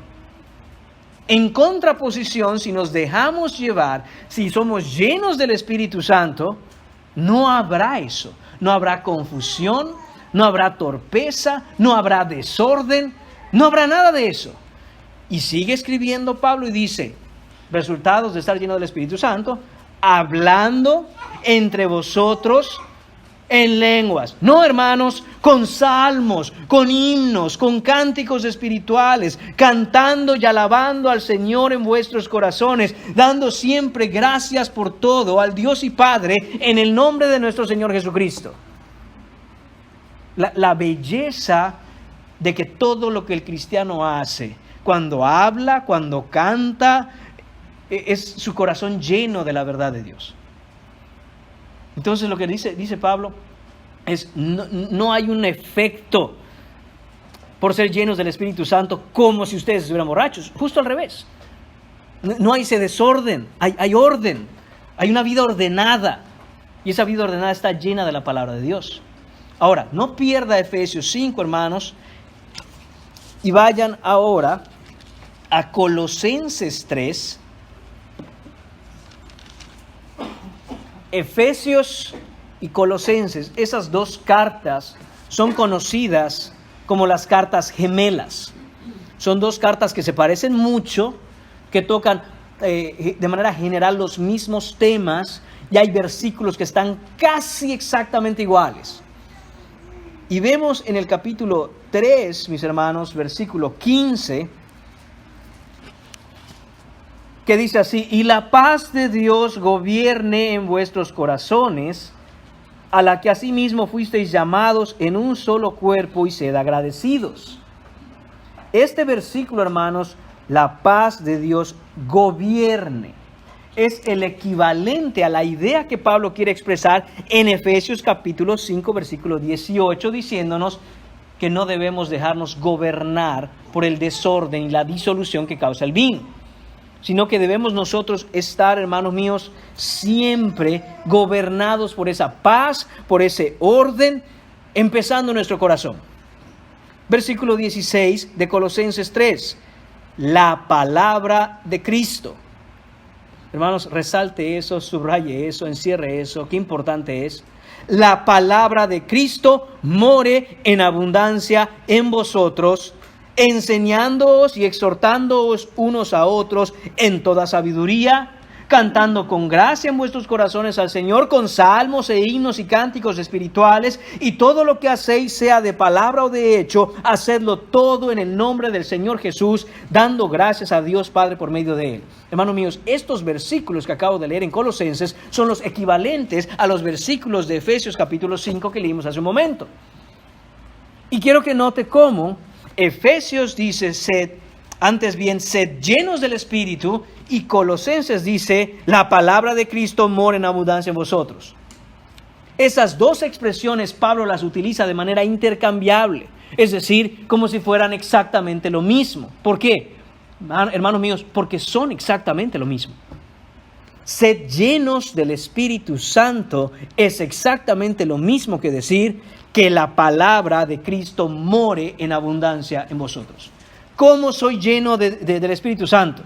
En contraposición, si nos dejamos llevar, si somos llenos del Espíritu Santo, no habrá eso. No habrá confusión, no habrá torpeza, no habrá desorden, no habrá nada de eso. Y sigue escribiendo Pablo y dice, resultados de estar lleno del Espíritu Santo, hablando entre vosotros en lenguas. No, hermanos, con salmos, con himnos, con cánticos espirituales, cantando y alabando al Señor en vuestros corazones, dando siempre gracias por todo al Dios y Padre en el nombre de nuestro Señor Jesucristo. La belleza de que todo lo que el cristiano hace, cuando habla, cuando canta, es su corazón lleno de la verdad de Dios. Entonces lo que dice Pablo es, no hay un efecto por ser llenos del Espíritu Santo como si ustedes estuvieran borrachos. Justo al revés. No hay ese desorden, hay orden, hay una vida ordenada. Y esa vida ordenada está llena de la palabra de Dios. Ahora, no pierda Efesios 5, hermanos, y vayan ahora a Colosenses 3. Efesios y Colosenses, esas dos cartas son conocidas como las cartas gemelas. Son dos cartas que se parecen mucho, que tocan de manera general los mismos temas, y hay versículos que están casi exactamente iguales. Y vemos en el capítulo 3, mis hermanos, versículo 15, que dice así: y la paz de Dios gobierne en vuestros corazones, a la que asimismo fuisteis llamados en un solo cuerpo, y sed agradecidos. Este versículo, hermanos, la paz de Dios gobierne, es el equivalente a la idea que Pablo quiere expresar en Efesios capítulo 5, versículo 18, diciéndonos que no debemos dejarnos gobernar por el desorden y la disolución que causa el vino, sino que debemos nosotros estar, hermanos míos, siempre gobernados por esa paz, por ese orden, empezando en nuestro corazón. Versículo 16 de Colosenses 3, la palabra de Cristo. Hermanos, resalte eso, subraye eso, encierre eso, qué importante es. La palabra de Cristo more en abundancia en vosotros, enseñándoos y exhortándoos unos a otros en toda sabiduría, cantando con gracia en vuestros corazones al Señor, con salmos e himnos y cánticos espirituales, y todo lo que hacéis, sea de palabra o de hecho, hacedlo todo en el nombre del Señor Jesús, dando gracias a Dios Padre por medio de Él. Hermanos míos, estos versículos que acabo de leer en Colosenses son los equivalentes a los versículos de Efesios capítulo 5 que leímos hace un momento. Y quiero que note cómo Efesios dice, antes bien, sed llenos del Espíritu, y Colosenses dice, la palabra de Cristo mora en abundancia en vosotros. Esas dos expresiones Pablo las utiliza de manera intercambiable, es decir, como si fueran exactamente lo mismo. ¿Por qué? Hermanos míos, porque son exactamente lo mismo. Sed llenos del Espíritu Santo es exactamente lo mismo que decir que la palabra de Cristo more en abundancia en vosotros. ¿Cómo soy lleno del Espíritu Santo?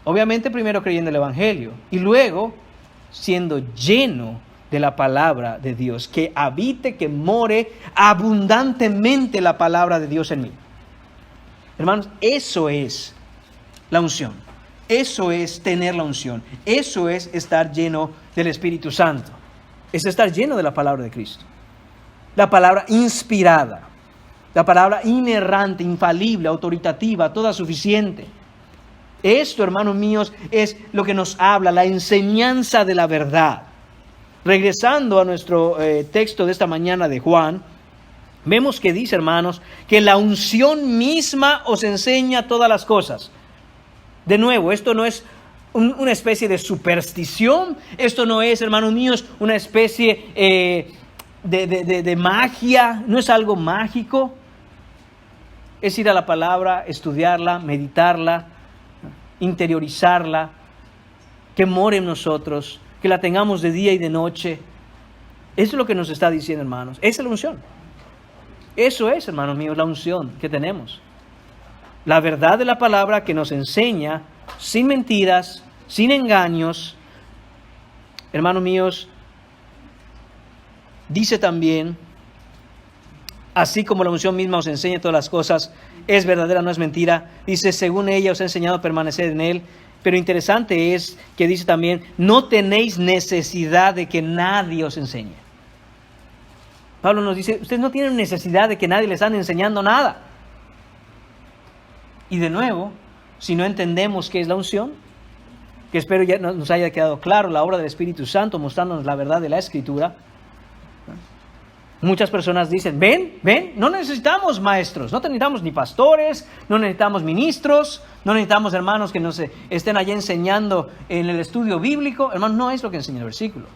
Obviamente primero creyendo el Evangelio y luego siendo lleno de la palabra de Dios, que habite, que more abundantemente la palabra de Dios en mí. Hermanos, eso es la unción, eso es tener la unción, eso es estar lleno del Espíritu Santo, es estar lleno de la palabra de Cristo, la palabra inspirada, la palabra inerrante, infalible, autoritativa, toda suficiente. Esto, hermanos míos, es lo que nos habla, la enseñanza de la verdad. Regresando a nuestro texto de esta mañana de Juan, vemos que dice, hermanos, que la unción misma os enseña todas las cosas. De nuevo, esto no es una especie de superstición, esto no es, hermanos míos, una especie de magia, no es algo mágico. Es ir a la palabra, estudiarla, meditarla, interiorizarla, que more en nosotros, que la tengamos de día y de noche. Eso es lo que nos está diciendo, hermanos. Esa es la unción. Eso es, hermanos míos, la unción que tenemos. La verdad de la palabra que nos enseña, sin mentiras, sin engaños. Hermanos míos, dice también, así como la unción misma os enseña todas las cosas, es verdadera, no es mentira. Dice, según ella os ha enseñado a permanecer en él. Pero interesante es que dice también, no tenéis necesidad de que nadie os enseñe. Pablo nos dice, ustedes no tienen necesidad de que nadie les ande enseñando nada. Y de nuevo, si no entendemos qué es la unción, que espero ya nos haya quedado claro, la obra del Espíritu Santo mostrándonos la verdad de la Escritura. Muchas personas dicen, ven, no necesitamos maestros, no necesitamos ni pastores, no necesitamos ministros, no necesitamos hermanos que nos estén allá enseñando en el estudio bíblico. Hermanos, no es lo que enseña el versículo.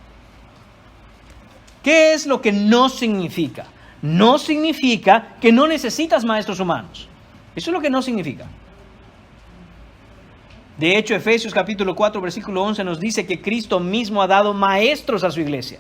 ¿Qué es lo que no significa? No significa que no necesitas maestros humanos. Eso es lo que no significa. De hecho, Efesios capítulo 4, versículo 11 nos dice que Cristo mismo ha dado maestros a su iglesia.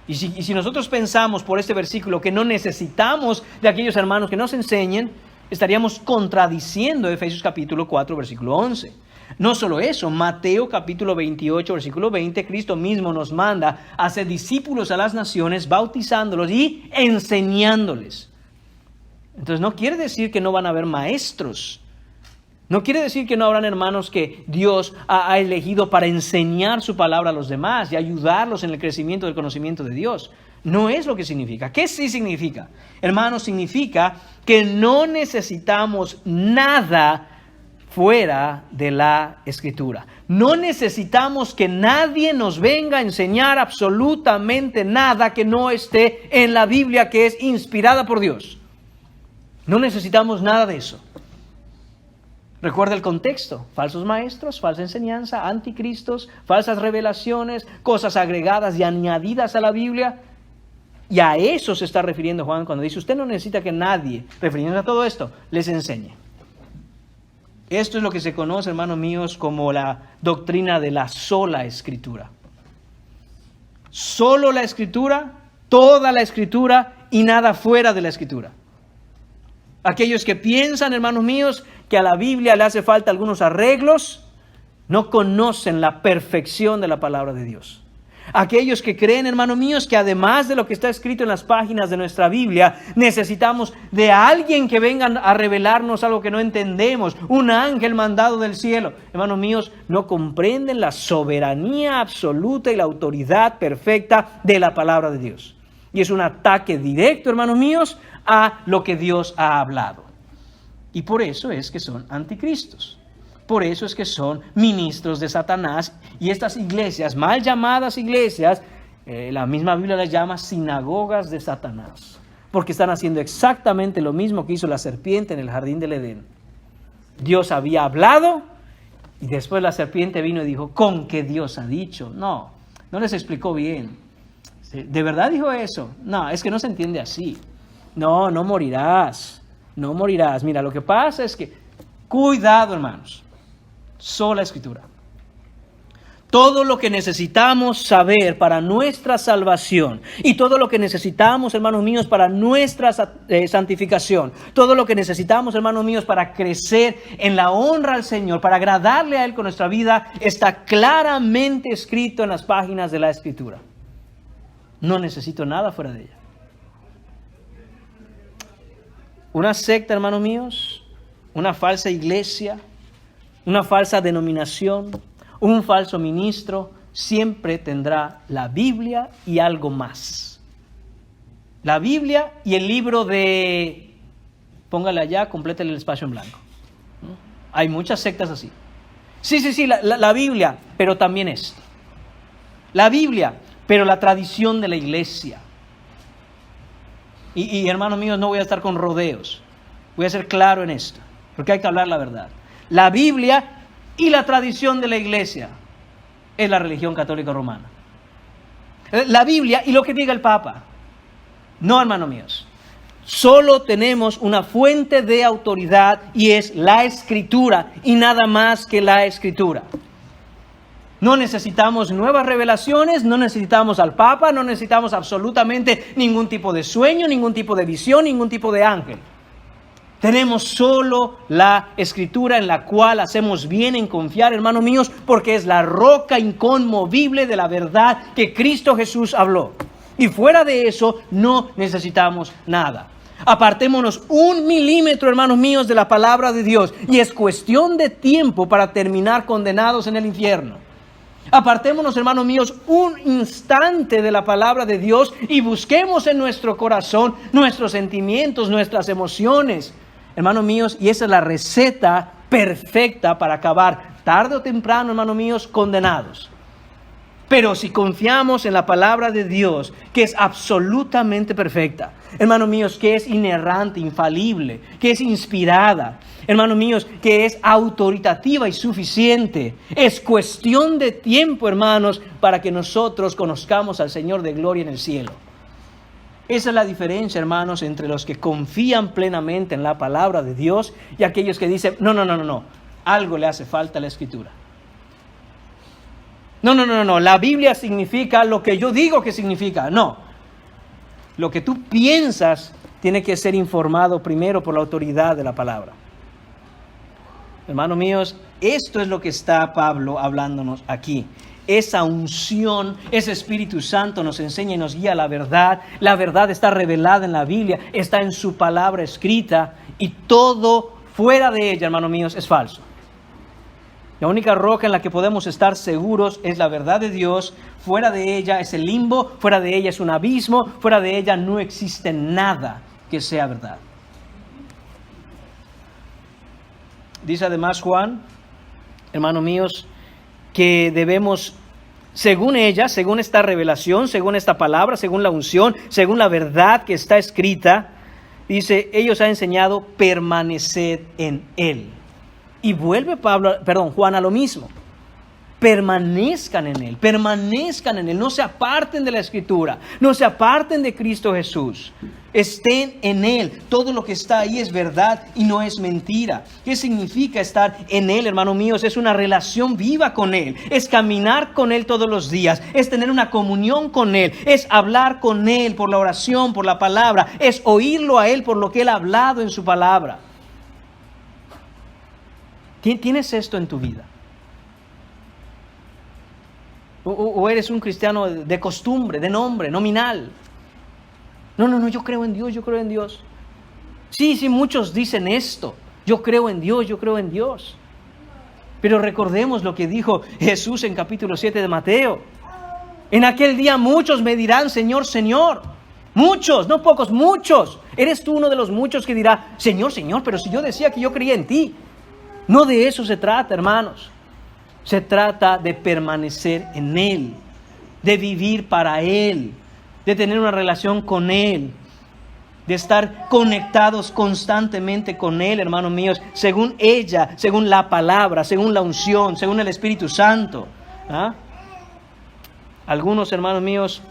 Y si nosotros pensamos por este versículo que no necesitamos de aquellos hermanos que nos enseñen, estaríamos contradiciendo Efesios capítulo 4, versículo 11. No solo eso, Mateo capítulo 28, versículo 20, Cristo mismo nos manda a hacer discípulos a las naciones, bautizándolos y enseñándoles. Entonces no quiere decir que no van a haber maestros. No quiere decir que no habrán hermanos que Dios ha elegido para enseñar su palabra a los demás y ayudarlos en el crecimiento del conocimiento de Dios. No es lo que significa. ¿Qué sí significa? Hermanos, significa que no necesitamos nada fuera de la Escritura. No necesitamos que nadie nos venga a enseñar absolutamente nada que no esté en la Biblia, que es inspirada por Dios. No necesitamos nada de eso. Recuerda el contexto, falsos maestros, falsa enseñanza, anticristos, falsas revelaciones, cosas agregadas y añadidas a la Biblia. Y a eso se está refiriendo Juan cuando dice, usted no necesita que nadie, refiriéndose a todo esto, les enseñe. Esto es lo que se conoce, hermanos míos, como la doctrina de la sola Escritura. Solo la Escritura, toda la Escritura y nada fuera de la Escritura. Aquellos que piensan, hermanos míos, que a la Biblia le hace falta algunos arreglos, no conocen la perfección de la palabra de Dios. Aquellos que creen, hermanos míos, que además de lo que está escrito en las páginas de nuestra Biblia, necesitamos de alguien que venga a revelarnos algo que no entendemos, un ángel mandado del cielo. Hermanos míos, no comprenden la soberanía absoluta y la autoridad perfecta de la palabra de Dios. Y es un ataque directo, hermanos míos, a lo que Dios ha hablado. Y por eso es que son anticristos. Por eso es que son ministros de Satanás. Y estas iglesias, mal llamadas iglesias, la misma Biblia las llama sinagogas de Satanás. Porque están haciendo exactamente lo mismo que hizo la serpiente en el jardín del Edén. Dios había hablado y después la serpiente vino y dijo, ¿con qué Dios ha dicho? No les explicó bien. ¿De verdad dijo eso? No, es que no se entiende así. No morirás. No morirás. Mira, lo que pasa es que, cuidado, hermanos. Sola Escritura. Todo lo que necesitamos saber para nuestra salvación y todo lo que necesitamos, hermanos míos, para nuestra santificación, todo lo que necesitamos, hermanos míos, para crecer en la honra al Señor, para agradarle a Él con nuestra vida, está claramente escrito en las páginas de la Escritura. No necesito nada fuera de ella. Una secta, hermanos míos, una falsa iglesia, una falsa denominación, un falso ministro, siempre tendrá la Biblia y algo más. La Biblia y el libro de, póngale allá, complétale el espacio en blanco. Hay muchas sectas así. Sí, la Biblia, pero también esto. La Biblia, pero la tradición de la iglesia. Y hermanos míos, no voy a estar con rodeos. Voy a ser claro en esto, porque hay que hablar la verdad. La Biblia y la tradición de la iglesia es la religión católica romana. La Biblia y lo que diga el Papa. No, hermanos míos. Solo tenemos una fuente de autoridad y es la Escritura y nada más que la Escritura. No necesitamos nuevas revelaciones, no necesitamos al Papa, no necesitamos absolutamente ningún tipo de sueño, ningún tipo de visión, ningún tipo de ángel. Tenemos solo la Escritura en la cual hacemos bien en confiar, hermanos míos, porque es la roca inconmovible de la verdad que Cristo Jesús habló. Y fuera de eso no necesitamos nada. Apartémonos 1 milímetro, hermanos míos, de la palabra de Dios y es cuestión de tiempo para terminar condenados en el infierno. Apartémonos, hermanos míos, un instante de la palabra de Dios y busquemos en nuestro corazón nuestros sentimientos, nuestras emociones, hermanos míos, y esa es la receta perfecta para acabar tarde o temprano, hermanos míos, condenados. Pero si confiamos en la palabra de Dios, que es absolutamente perfecta, hermanos míos, que es inerrante, infalible, que es inspirada, hermanos míos, que es autoritativa y suficiente, es cuestión de tiempo, hermanos, para que nosotros conozcamos al Señor de gloria en el cielo. Esa es la diferencia, hermanos, entre los que confían plenamente en la palabra de Dios y aquellos que dicen, no, algo le hace falta a la Escritura. No, la Biblia significa lo que yo digo que significa. No, lo que tú piensas tiene que ser informado primero por la autoridad de la palabra. Hermanos míos, esto es lo que está Pablo hablándonos aquí. Esa unción, ese Espíritu Santo nos enseña y nos guía a la verdad. La verdad está revelada en la Biblia, está en su palabra escrita y todo fuera de ella, hermanos míos, es falso. La única roca en la que podemos estar seguros es la verdad de Dios. Fuera de ella es el limbo, fuera de ella es un abismo, fuera de ella no existe nada que sea verdad. Dice además Juan, hermanos míos, que debemos, según ella, según esta revelación, según esta palabra, según la unción, según la verdad que está escrita, dice, ellos han enseñado permanecer en él. Y vuelve Juan a lo mismo. Permanezcan en él, no se aparten de la Escritura, no se aparten de Cristo Jesús. Estén en él, todo lo que está ahí es verdad y no es mentira. ¿Qué significa estar en él, hermanos míos? Es una relación viva con él, es caminar con él todos los días, es tener una comunión con él, es hablar con él por la oración, por la palabra, es oírlo a él por lo que él ha hablado en su palabra. ¿Tienes esto en tu vida? ¿O eres un cristiano de costumbre, de nombre, nominal? No, yo creo en Dios. Sí, muchos dicen esto. Yo creo en Dios. Pero recordemos lo que dijo Jesús en capítulo 7 de Mateo. En aquel día muchos me dirán, Señor, Señor. Muchos, no pocos, muchos. Eres tú uno de los muchos que dirá, Señor, Señor, pero si yo decía que yo creía en ti. No de eso se trata, hermanos. Se trata de permanecer en él, de vivir para él, de tener una relación con él, de estar conectados constantemente con él, hermanos míos, según ella, según la palabra, según la unción, según el Espíritu Santo. Algunos, hermanos míos,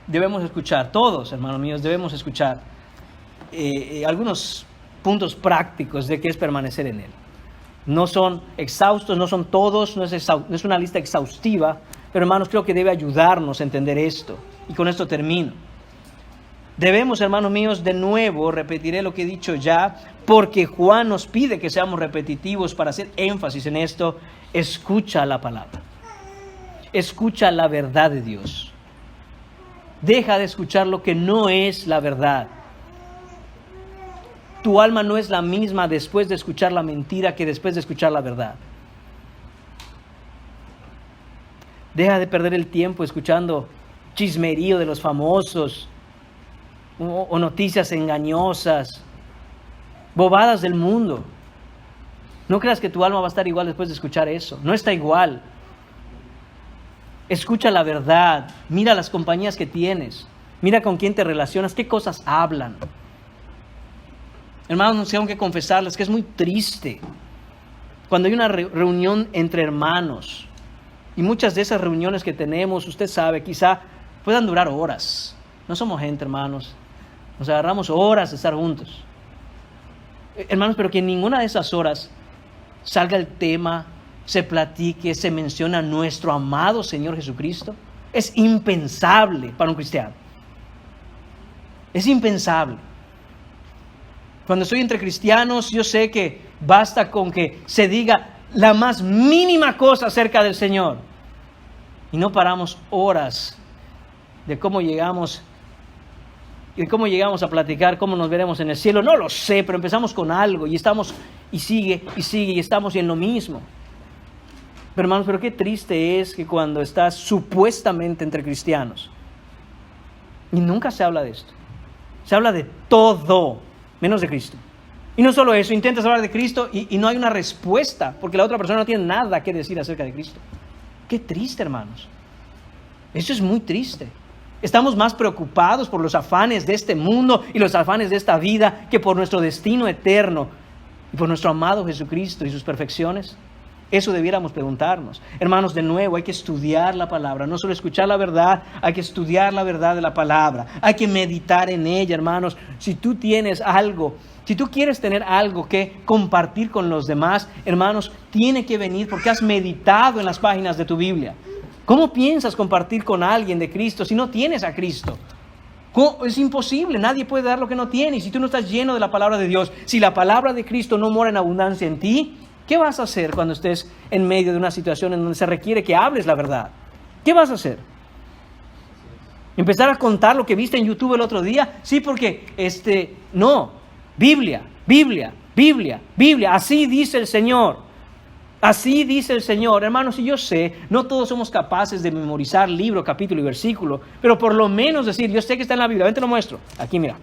debemos escuchar, todos, hermanos míos, debemos escuchar algunos puntos prácticos de qué es permanecer en él. No son exhaustos, no son todos, no es una lista exhaustiva, pero hermanos, creo que debe ayudarnos a entender esto. Y con esto termino. Debemos, hermanos míos, de nuevo, repetiré lo que he dicho ya, porque Juan nos pide que seamos repetitivos para hacer énfasis en esto. Escucha la palabra. Escucha la verdad de Dios. Deja de escuchar lo que no es la verdad. Tu alma no es la misma después de escuchar la mentira que después de escuchar la verdad. Deja de perder el tiempo escuchando chismerío de los famosos o noticias engañosas, bobadas del mundo. No creas que tu alma va a estar igual después de escuchar eso. No está igual. Escucha la verdad. Mira las compañías que tienes. Mira con quién te relacionas. ¿Qué cosas hablan? Hermanos, tengo que confesarles que es muy triste cuando hay una reunión entre hermanos. Y muchas de esas reuniones que tenemos, usted sabe, quizá puedan durar horas. No somos gente, hermanos. Nos agarramos horas de estar juntos. Hermanos, pero que en ninguna de esas horas salga el tema, se platique, se menciona a nuestro amado Señor Jesucristo. Es impensable para un cristiano. Es impensable. Cuando estoy entre cristianos, yo sé que basta con que se diga la más mínima cosa acerca del Señor. Y no paramos horas de cómo llegamos a platicar, cómo nos veremos en el cielo. No lo sé, pero empezamos con algo y estamos, y sigue, y estamos en lo mismo. Pero hermanos, pero qué triste es que cuando estás supuestamente entre cristianos, y nunca se habla de esto, se habla de todo, menos de Cristo. Y no solo eso, intentas hablar de Cristo y no hay una respuesta, porque la otra persona no tiene nada que decir acerca de Cristo. Qué triste, hermanos. Eso es muy triste. Estamos más preocupados por los afanes de este mundo y los afanes de esta vida que por nuestro destino eterno y por nuestro amado Jesucristo y sus perfecciones. Eso debiéramos preguntarnos. Hermanos, de nuevo, hay que estudiar la palabra. No solo escuchar la verdad, hay que estudiar la verdad de la palabra. Hay que meditar en ella, hermanos. Si tú tienes algo, si tú quieres tener algo que compartir con los demás, hermanos, tiene que venir porque has meditado en las páginas de tu Biblia. ¿Cómo piensas compartir con alguien de Cristo si no tienes a Cristo? Es imposible, nadie puede dar lo que no tiene. Y si tú no estás lleno de la palabra de Dios, si la palabra de Cristo no mora en abundancia en ti, ¿qué vas a hacer cuando estés en medio de una situación en donde se requiere que hables la verdad? ¿Qué vas a hacer? ¿Empezar a contar lo que viste en YouTube el otro día? Sí, porque, no, Biblia, así dice el Señor. Así dice el Señor. Hermanos, y yo sé, no todos somos capaces de memorizar libro, capítulo y versículo, pero por lo menos decir, yo sé que está en la Biblia, ven te lo muestro. Aquí, mira.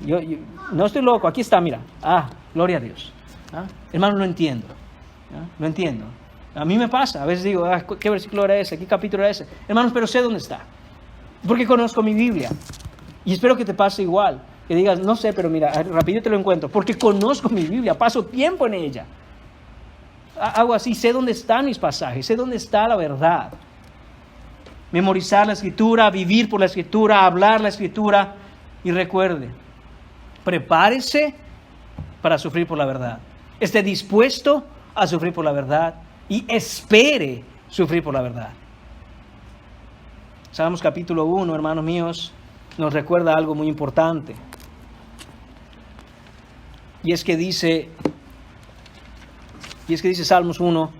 Yo no estoy loco, aquí está, mira. Gloria a Dios. Hermano, no entiendo. No entiendo. A mí me pasa, a veces digo, ¿qué versículo era ese? ¿Qué capítulo era ese? Hermanos, pero sé dónde está. Porque conozco mi Biblia. Y espero que te pase igual. Que digas, no sé, pero mira, rápido te lo encuentro. Porque conozco mi Biblia, paso tiempo en ella. Hago así, sé dónde están mis pasajes, sé dónde está la verdad. Memorizar la Escritura, vivir por la Escritura, hablar la Escritura. Y recuerde, prepárese para sufrir por la verdad. Esté dispuesto a sufrir por la verdad y espere sufrir por la verdad. Salmos capítulo 1, hermanos míos, nos recuerda algo muy importante. Y es que dice Salmos 1,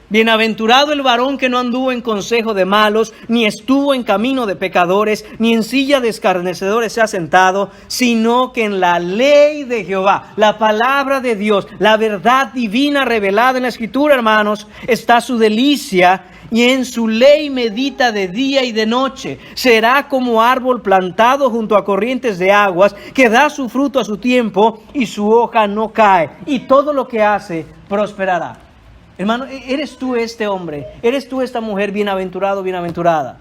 bienaventurado el varón que no anduvo en consejo de malos, ni estuvo en camino de pecadores, ni en silla de escarnecedores se ha sentado, sino que en la ley de Jehová, la palabra de Dios, la verdad divina revelada en la Escritura, hermanos, está su delicia, y en su ley medita de día y de noche. Será como árbol plantado junto a corrientes de aguas, que da su fruto a su tiempo, y su hoja no cae, y todo lo que hace prosperará. Hermano, ¿eres tú este hombre? ¿Eres tú esta mujer bienaventurado, bienaventurada?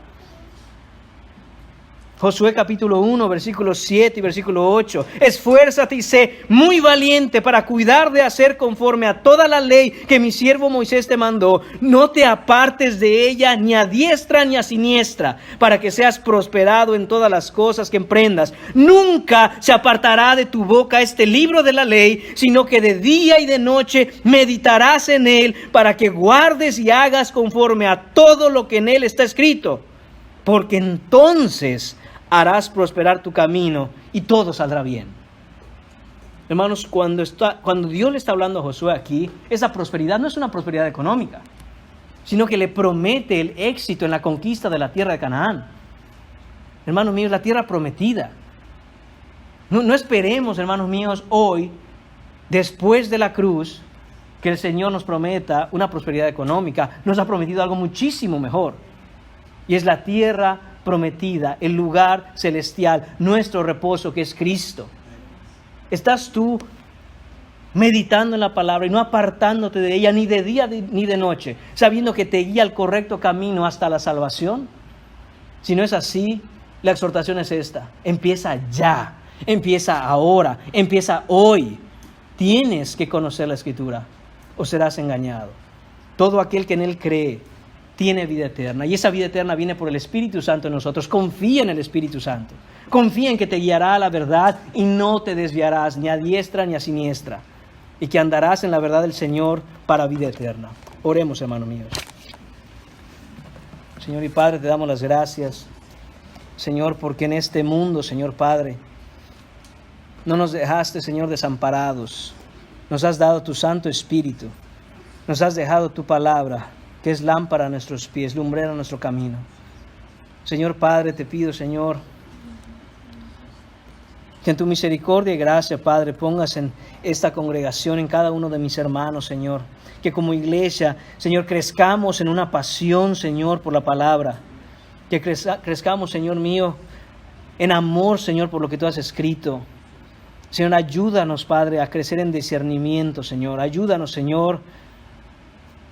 Josué capítulo 1, versículos 7 y versículo 8. Esfuérzate y sé muy valiente para cuidar de hacer conforme a toda la ley que mi siervo Moisés te mandó. No te apartes de ella ni a diestra ni a siniestra, para que seas prosperado en todas las cosas que emprendas. Nunca se apartará de tu boca este libro de la ley, sino que de día y de noche meditarás en él, para que guardes y hagas conforme a todo lo que en él está escrito. Porque entonces harás prosperar tu camino y todo saldrá bien. Hermanos, cuando Dios le está hablando a Josué aquí, esa prosperidad no es una prosperidad económica, sino que le promete el éxito en la conquista de la tierra de Canaán. Hermanos míos, la tierra prometida. No esperemos, hermanos míos, hoy, después de la cruz, que el Señor nos prometa una prosperidad económica. Nos ha prometido algo muchísimo mejor. Y es la tierra prometida, el lugar celestial, nuestro reposo que es Cristo. ¿Estás tú meditando en la palabra y no apartándote de ella ni de día ni de noche, sabiendo que te guía al correcto camino hasta la salvación? Si no es así, la exhortación es esta: empieza ya, empieza ahora, empieza hoy. Tienes que conocer la Escritura o serás engañado. Todo aquel que en Él cree tiene vida eterna, y esa vida eterna viene por el Espíritu Santo en nosotros. Confía en el Espíritu Santo, confía en que te guiará a la verdad y no te desviarás ni a diestra ni a siniestra, y que andarás en la verdad del Señor para vida eterna. Oremos, hermano mío. Señor y Padre, te damos las gracias, Señor, porque en este mundo, Señor Padre, no nos dejaste, Señor, desamparados. Nos has dado tu Santo Espíritu, nos has dejado tu palabra, que es lámpara a nuestros pies, lumbrera a nuestro camino. Señor Padre, te pido, Señor, que en tu misericordia y gracia, Padre, pongas en esta congregación, en cada uno de mis hermanos, Señor, que como iglesia, Señor, crezcamos en una pasión, Señor, por la palabra, que crezcamos, Señor mío, en amor, Señor, por lo que tú has escrito. Señor, ayúdanos, Padre, a crecer en discernimiento, Señor. Ayúdanos, Señor,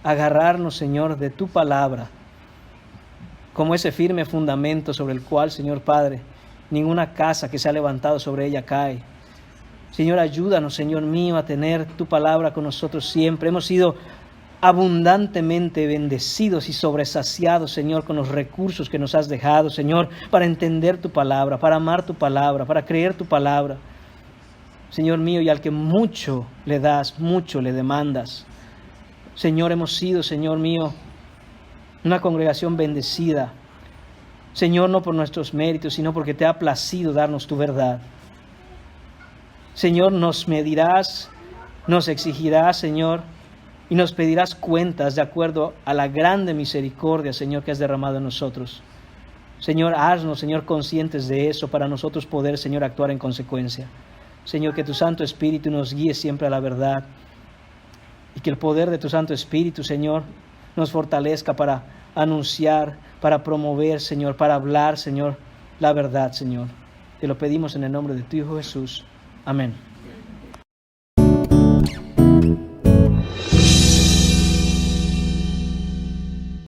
a agarrarnos, Señor, de tu palabra, como ese firme fundamento sobre el cual, Señor Padre, ninguna casa que se ha levantado sobre ella cae. Señor, ayúdanos, Señor mío, a tener tu palabra con nosotros siempre. Hemos sido abundantemente bendecidos y sobresaciados, Señor, con los recursos que nos has dejado, Señor, para entender tu palabra, para amar tu palabra, para creer tu palabra. Señor mío, y al que mucho le das, mucho le demandas. Señor, hemos sido, Señor mío, una congregación bendecida. Señor, no por nuestros méritos, sino porque te ha placido darnos tu verdad. Señor, nos medirás, nos exigirás, Señor, y nos pedirás cuentas de acuerdo a la grande misericordia, Señor, que has derramado en nosotros. Señor, haznos, Señor, conscientes de eso para nosotros poder, Señor, actuar en consecuencia. Señor, que tu Santo Espíritu nos guíe siempre a la verdad, y que el poder de tu Santo Espíritu, Señor, nos fortalezca para anunciar, para promover, Señor, para hablar, Señor, la verdad, Señor. Te lo pedimos en el nombre de tu Hijo Jesús. Amén.